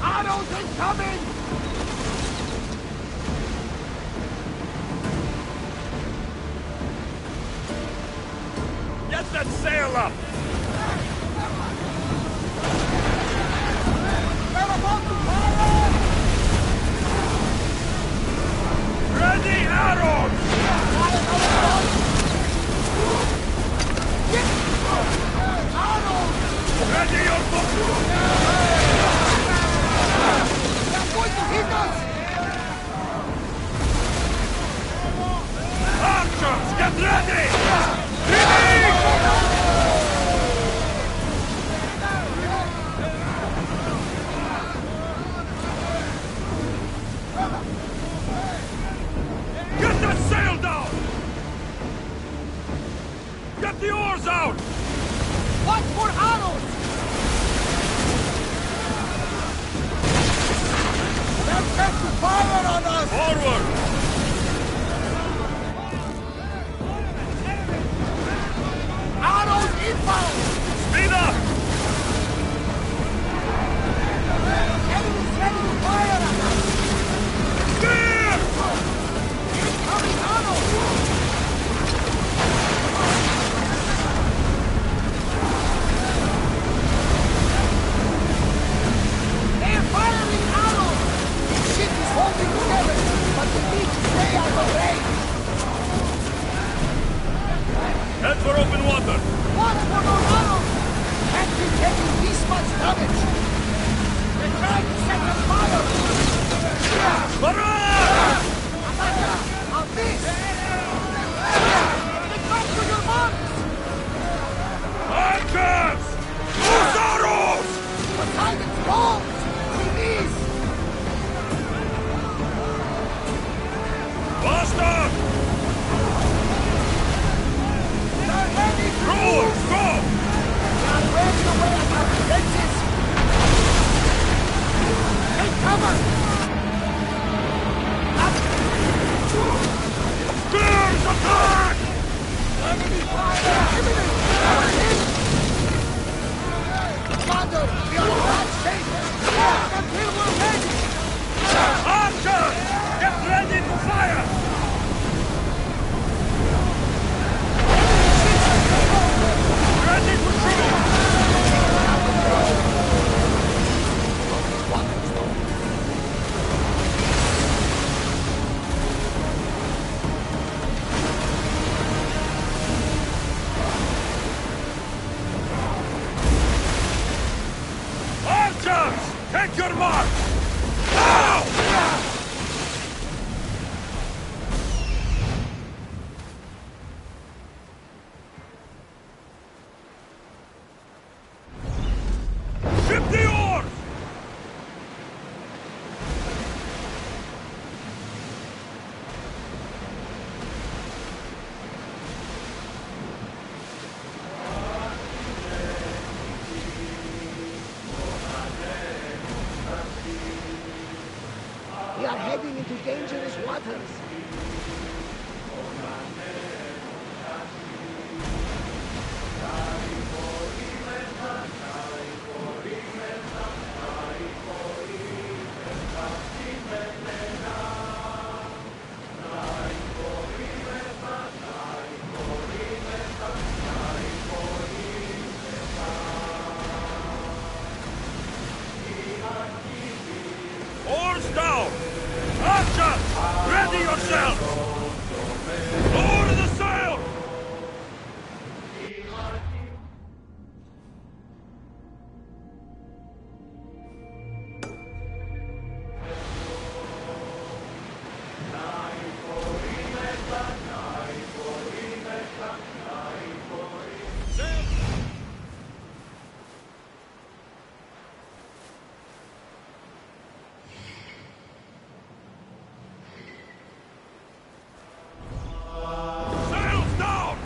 Arrows incoming! Get that sail up! They're about to fire! Ready arrows! Ready your boat! They're going to hit us! Archers, get ready! Ready! Get the sail down! Get the oars out! Watch for arrows! They're set to fire on us! Forward! Arrows inbound! Speed up! Enemies ready to fire on us! Spear! Incoming arrows! They're firing arrows! The ship is holding together, but we need to stay out of range! Head for open water! Watch for those arrows! Can't be taking this much damage! They're trying to set us fire! Barrage! Amanda, on this! Get back to your marks! Archers! Loose arrows! Poseidon's bombs! Release! Faster! They're ready to Rowers, go! They're We are heading into dangerous waters. Oars down! Archer! Ready yourself! Lower the sail! Sails down!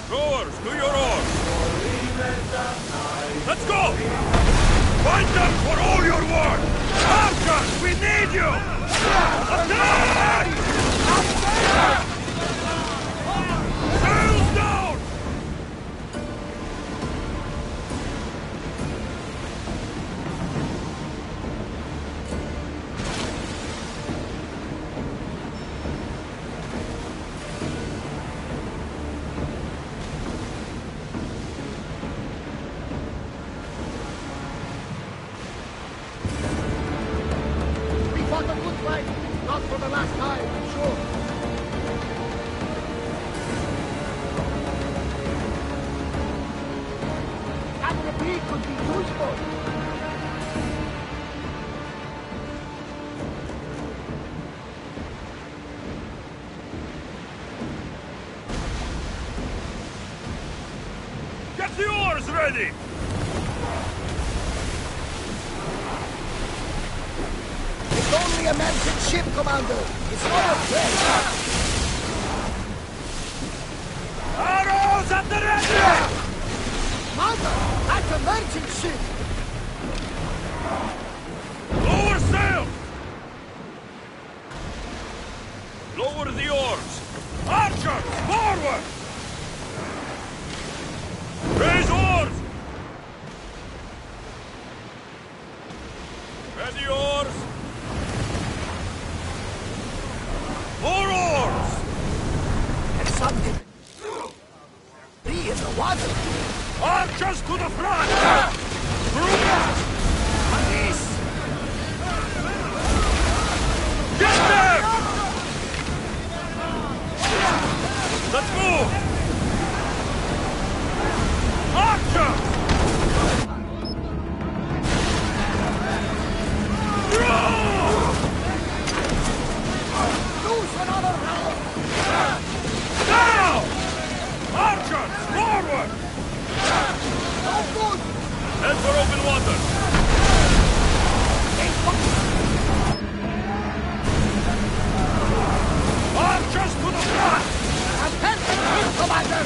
Rowers, to your oars! Let's go! Find them for all your worth! Archers, we need you! Attack! Sails down! We fought a good fight. Not for the last time, I'm sure. Having a pig could be useful. Get the oars ready! It's only a merchant ship, Commander. It's not a threat. Arrows at the ready! Commander, that's a merchant ship. Lower sail! Lower the oars! Archers, forward! Raise oars! Ready oars! More oars! There's something. Be in the water. Archers to the front! Police! Get them! Let's move! Archers! Lose another round! Now! Archers, forward! No good! Head for open water! Archers to the front! A perfect hit, Commander!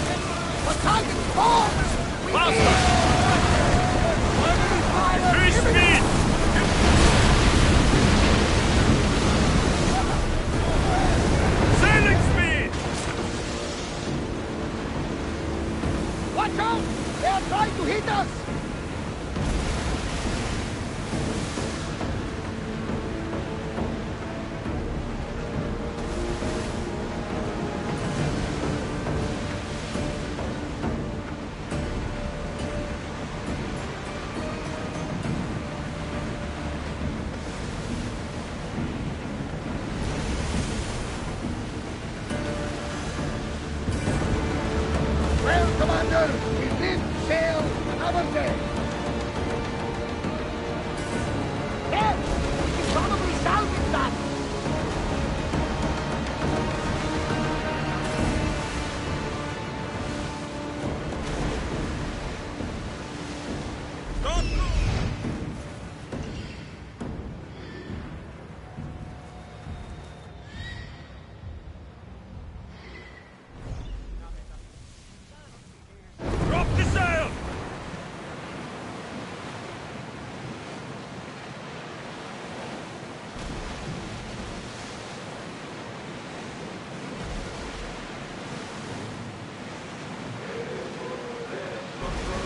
The target falls! Faster! Increase speed! Sailing speed! Watch out! They are trying to hit us! Well, Commander, we did sail another day. Yes, we can probably salvage that.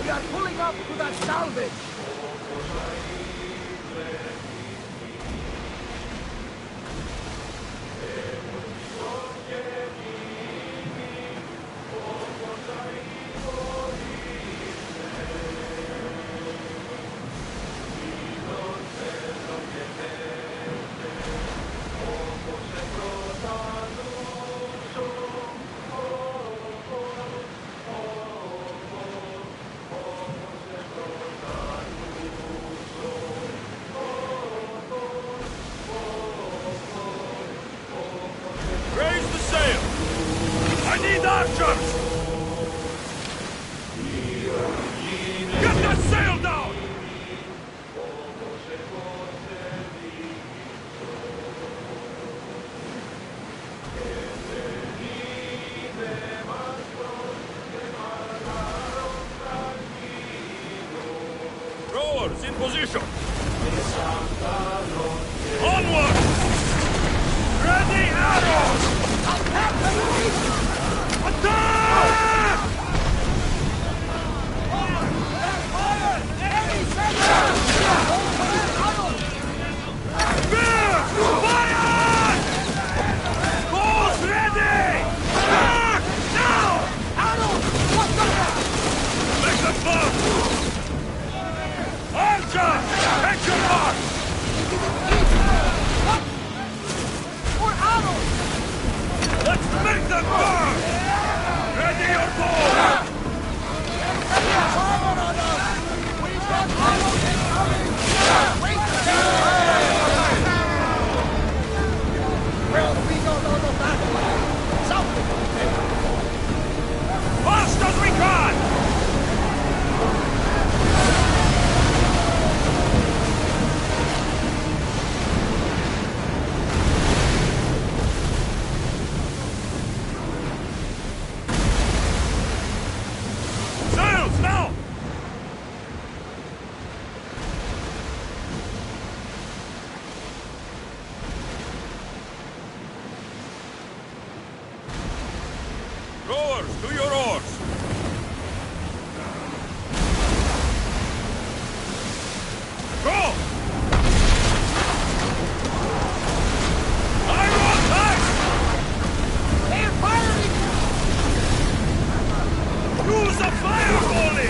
We are pulling up to that salvage! Raise the sail! I need archers! Get that sail down! Rowers in position! Onward! Ready arrows! Attack! Spears! Fire! Bows ready! Attack! Now! Make them fast! Archer! Take your mark! Let's make them burn! Ready your bow! We've got arrows incoming! Wait! Well, we don't know the battle. Something to take. Fast as we can! Sails now! Rowers, to your oars! Go! Iron on tight! They're firing! Use a fire volley!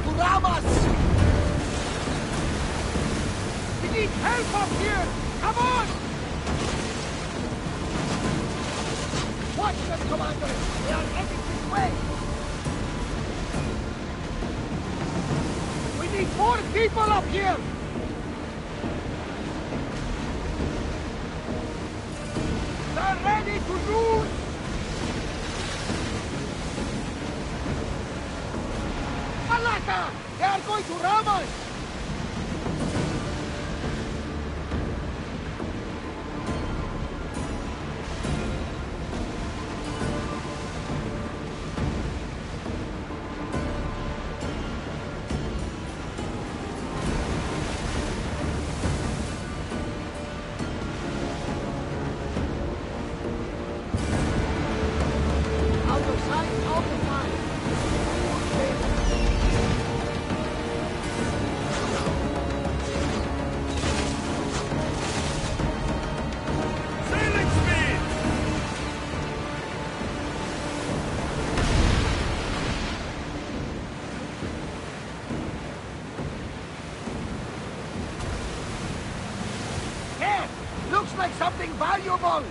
to ram us! We need help up here! Come on! Watch them, Commander! They are heading this way! We need more people up here! They're ready to lose! Malaka! They are going to ram us! Out of sight, out of mind! Sailing speed! Here! Looks like something valuable!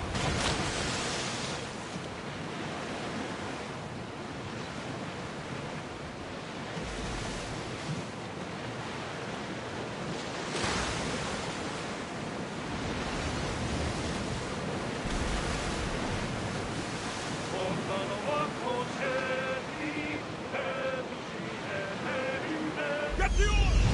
Get the oars!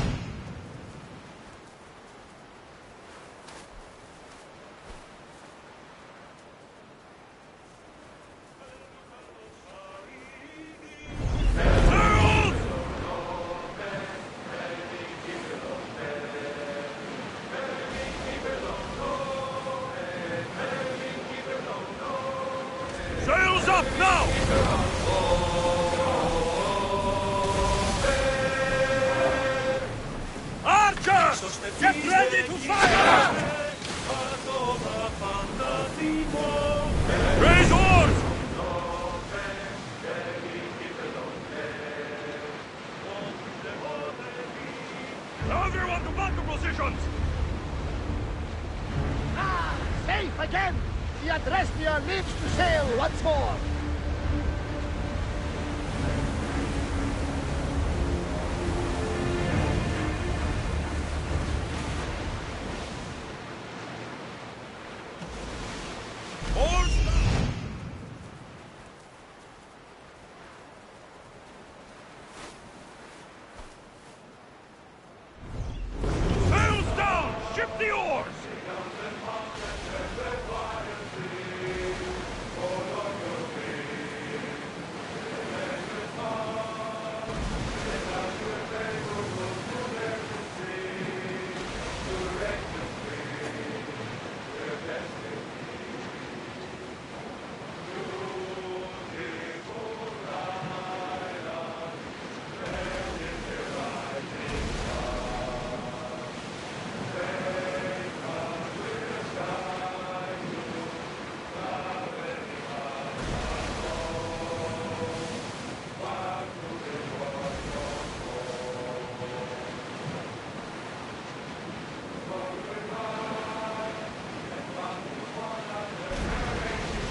Sails! Sails up now! Archers! Get ready to fire! Raise oars! Everyone to bunker positions! Ah! Safe again! The Adrestia lives to sail once more! Oars down! Sails down! Ship the oars!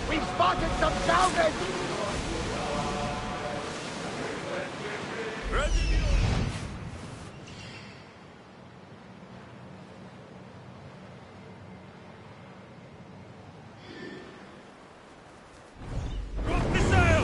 We've spotted some downers! Drop the sail!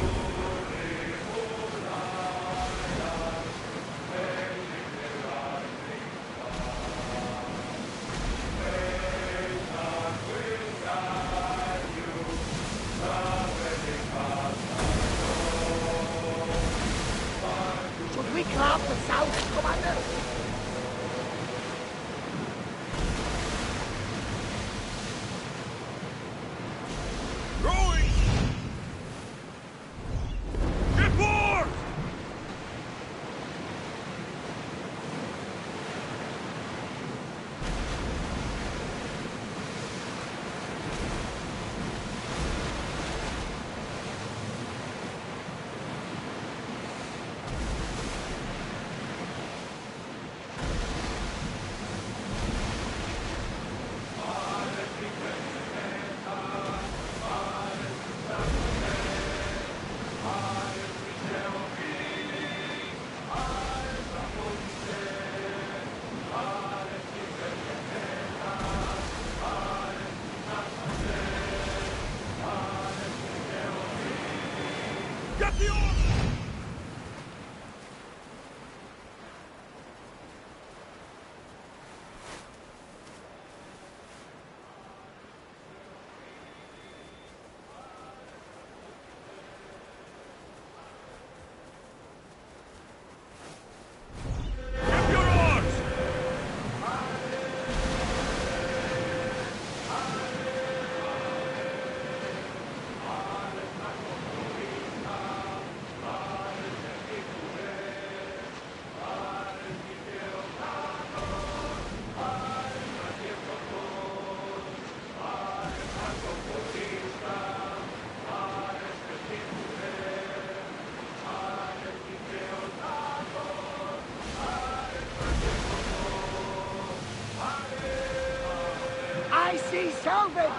See salvage!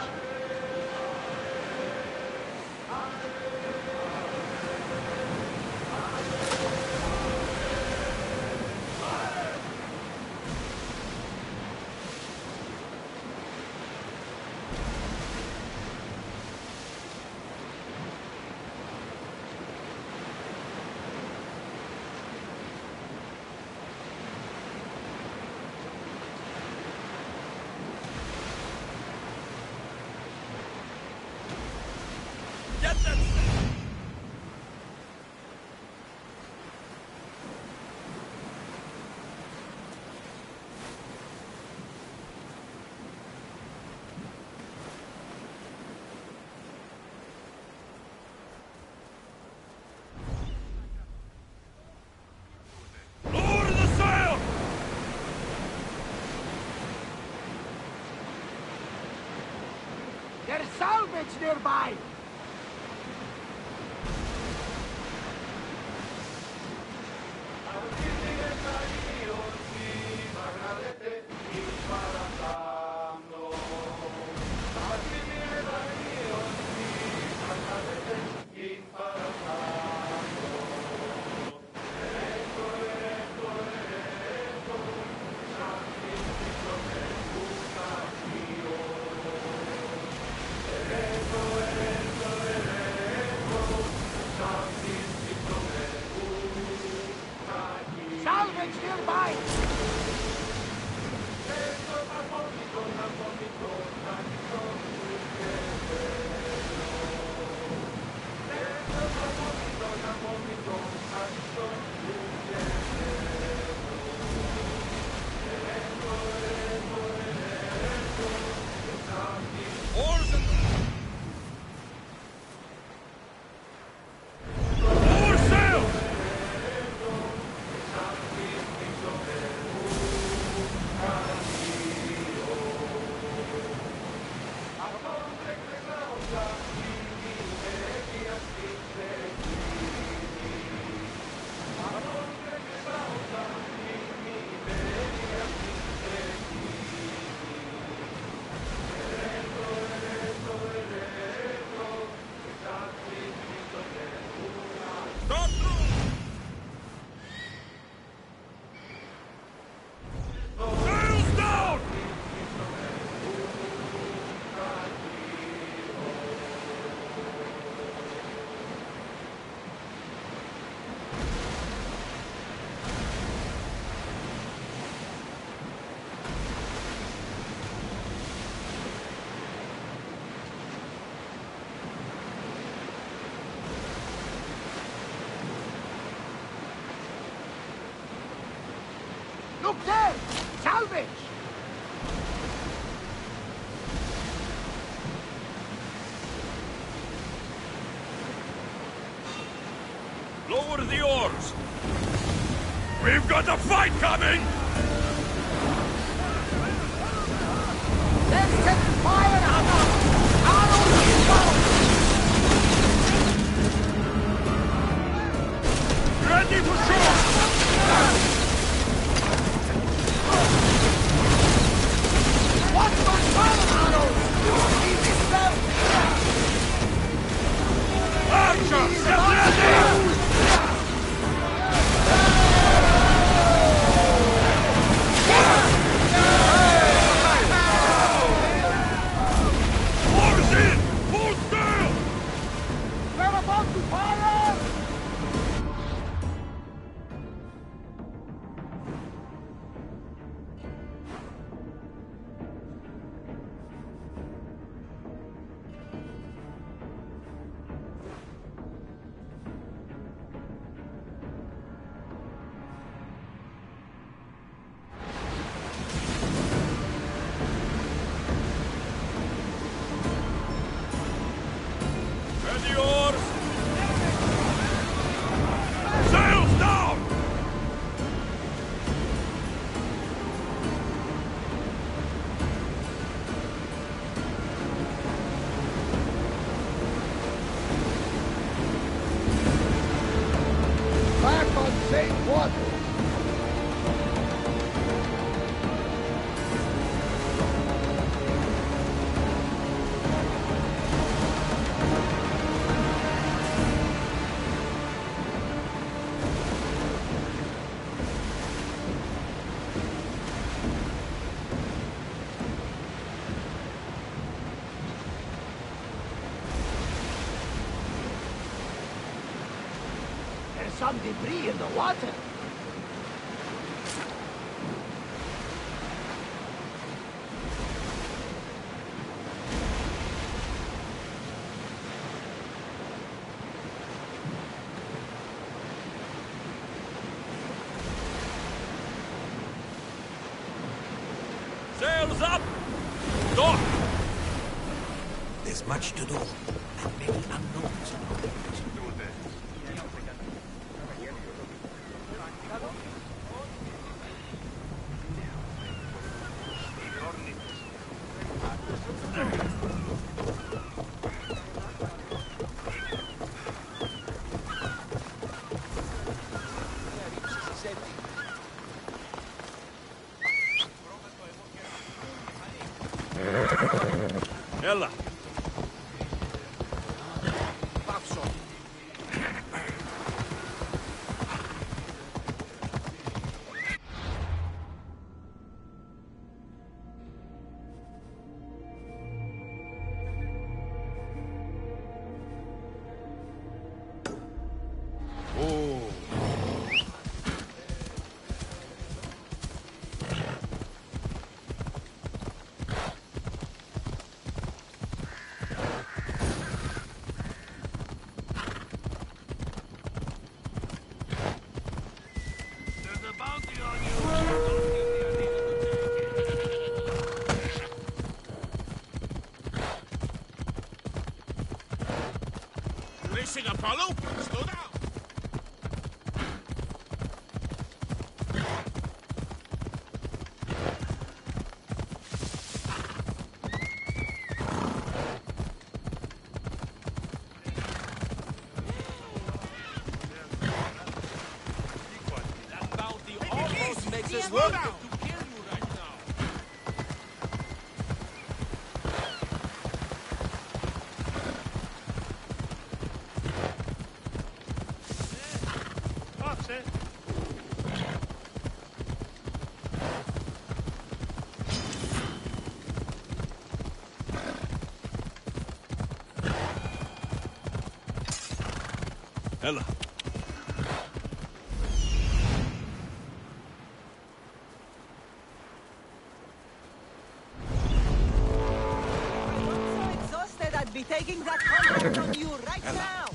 There's salvage nearby! Salvage nearby! Look there! Salvage! Lower the oars! We've got a fight coming! Let's set fire on them! Arrows inbound! Ready for shore! Watch my fire arrows! Easy step! Archers, get ready! Oars in! Full sail! We're about to fire! some debris in the water. Sails up! Dock! There's much to do, and many unknowns. Ella! Racing Apollo? Slow down! That bounty almost makes us Slow worth down! it to kill you right now. Offset. Ella. Exhausted, I'd be taking that contract from you right now.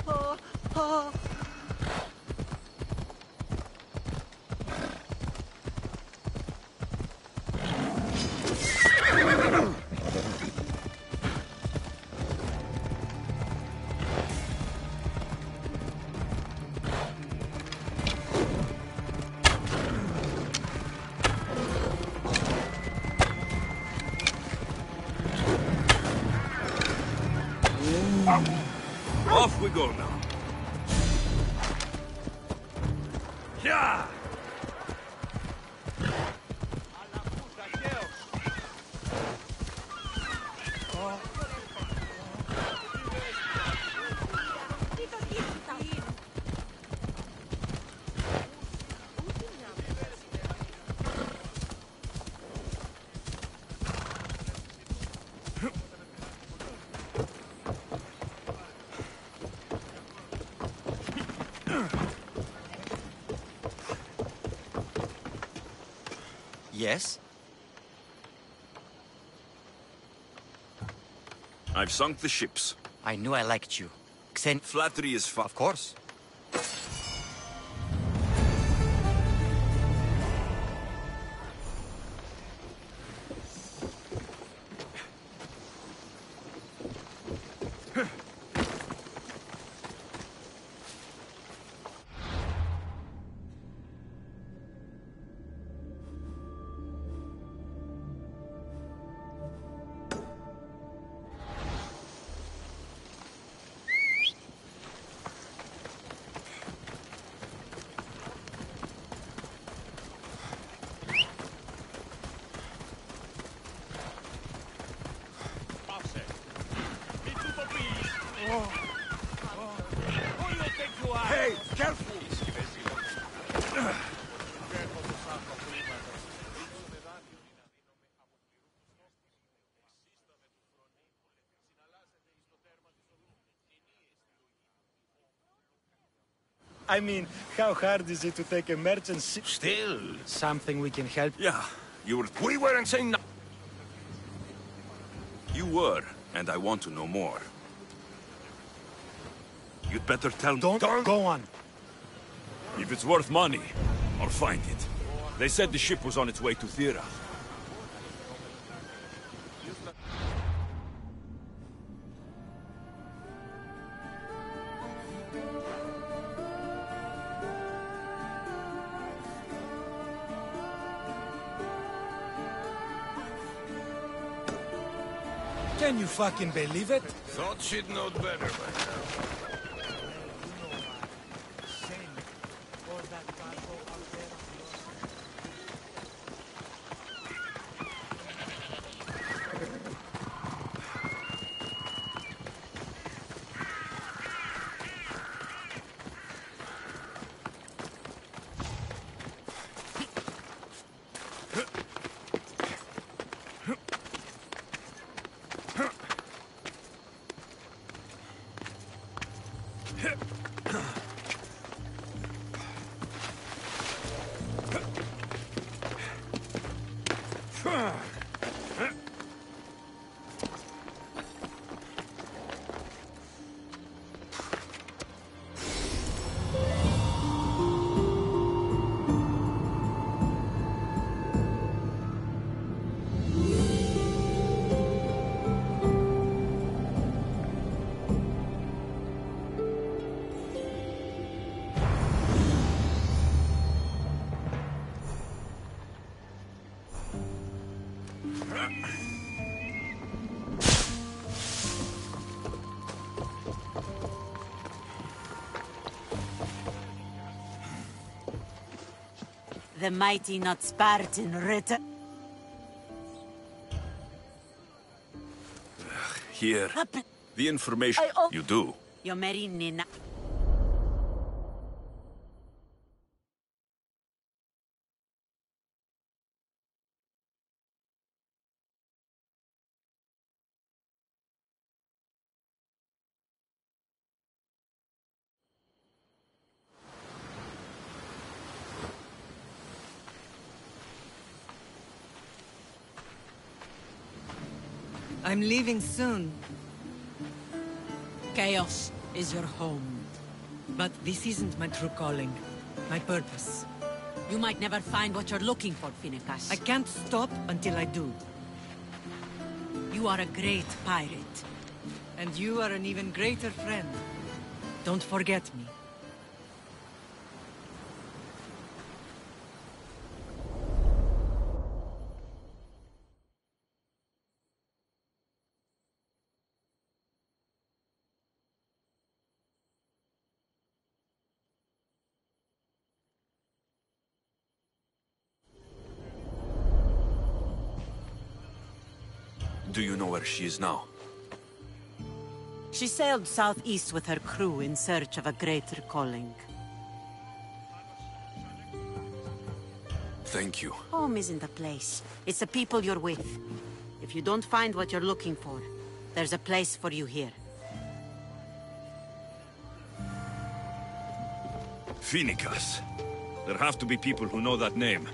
Oh, oh. Off we go now. Yeah! Yes? I've sunk the ships. I knew I liked you. Flattery is fun. Of course. Hey, careful! I mean, how hard is it to take a merchant ship? Still. Something we can help? Yeah, we weren't saying no. You were, and I want to know more. You'd better tell me. Don't go on. If it's worth money, I'll find it. They said the ship was on its way to Thera. Can you fucking believe it? Thought she'd know better by now. The mighty, not Spartan, return. Here. The information you do. Your Marine. I'm leaving soon. Chaos is your home. But this isn't my true calling. My purpose. You might never find what you're looking for, Finicus. I can't stop until I do. You are a great pirate. And you are an even greater friend. Don't forget me. Do you know where she is now? She sailed southeast with her crew in search of a greater calling. Thank you. Home isn't a place. It's the people you're with. If you don't find what you're looking for, there's a place for you here. Finicus. There have to be people who know that name.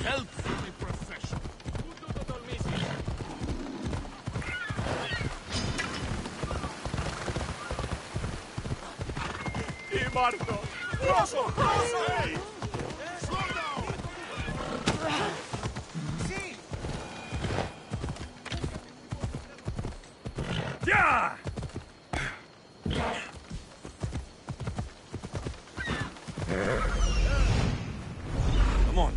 Help from a professional. Marto! Grosso! Grosso! Hey! Slow down! Sì! Yeah! Come on.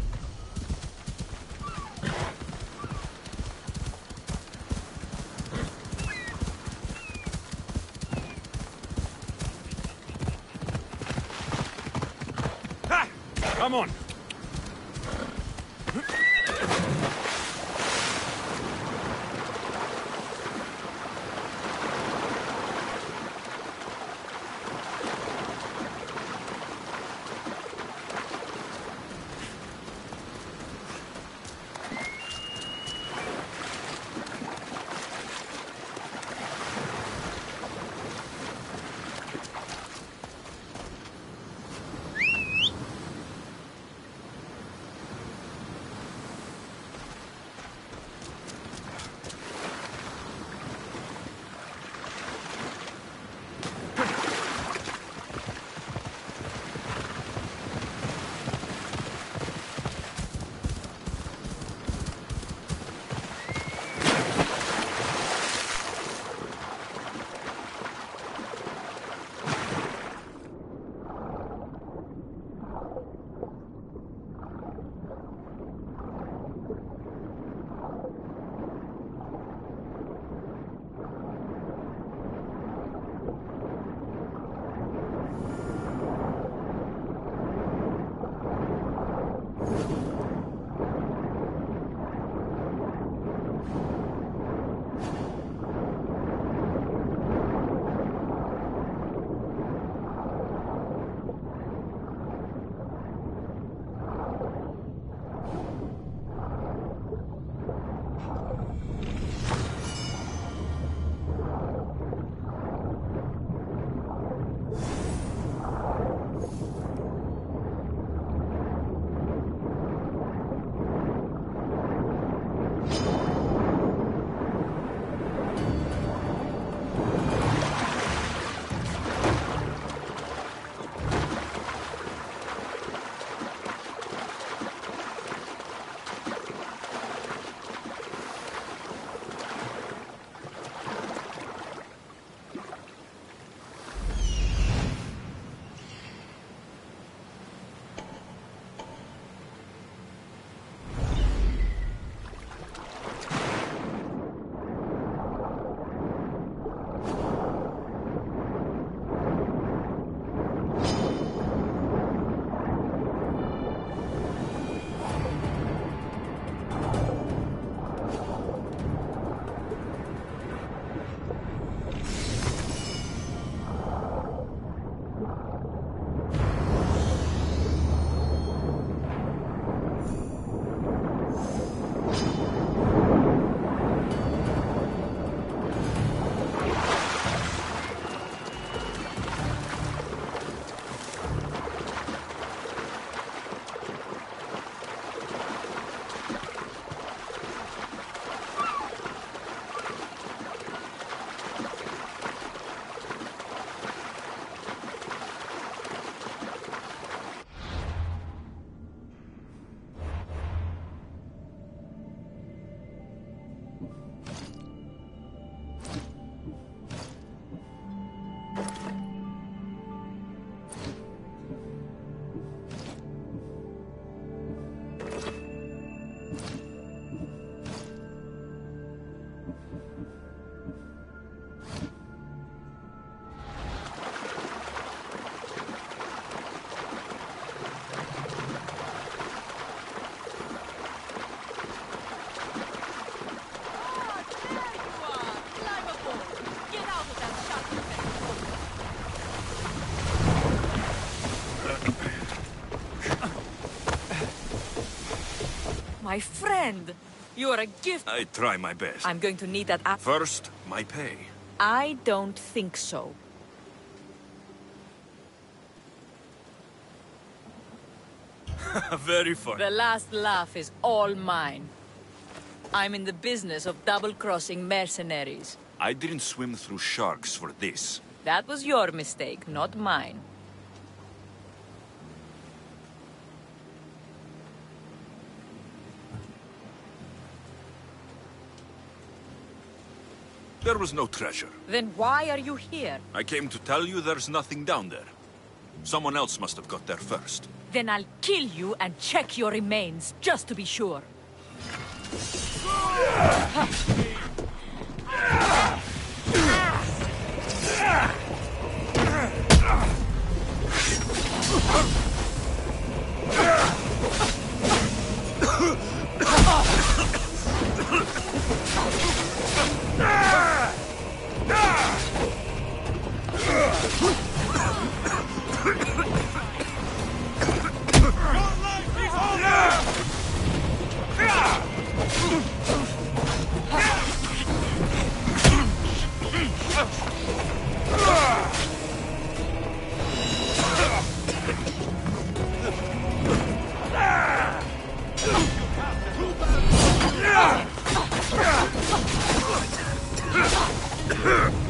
Come on! my friend. You're a gift. I try my best. I'm going to need that app. First, my pay. I don't think so. Very funny. The last laugh is all mine. I'm in the business of double-crossing mercenaries. I didn't swim through sharks for this. That was your mistake, not mine. There was no treasure. Then why are you here? I came to tell you there's nothing down there. Someone else must have got there first. Then I'll kill you and check your remains, just to be sure. Huh!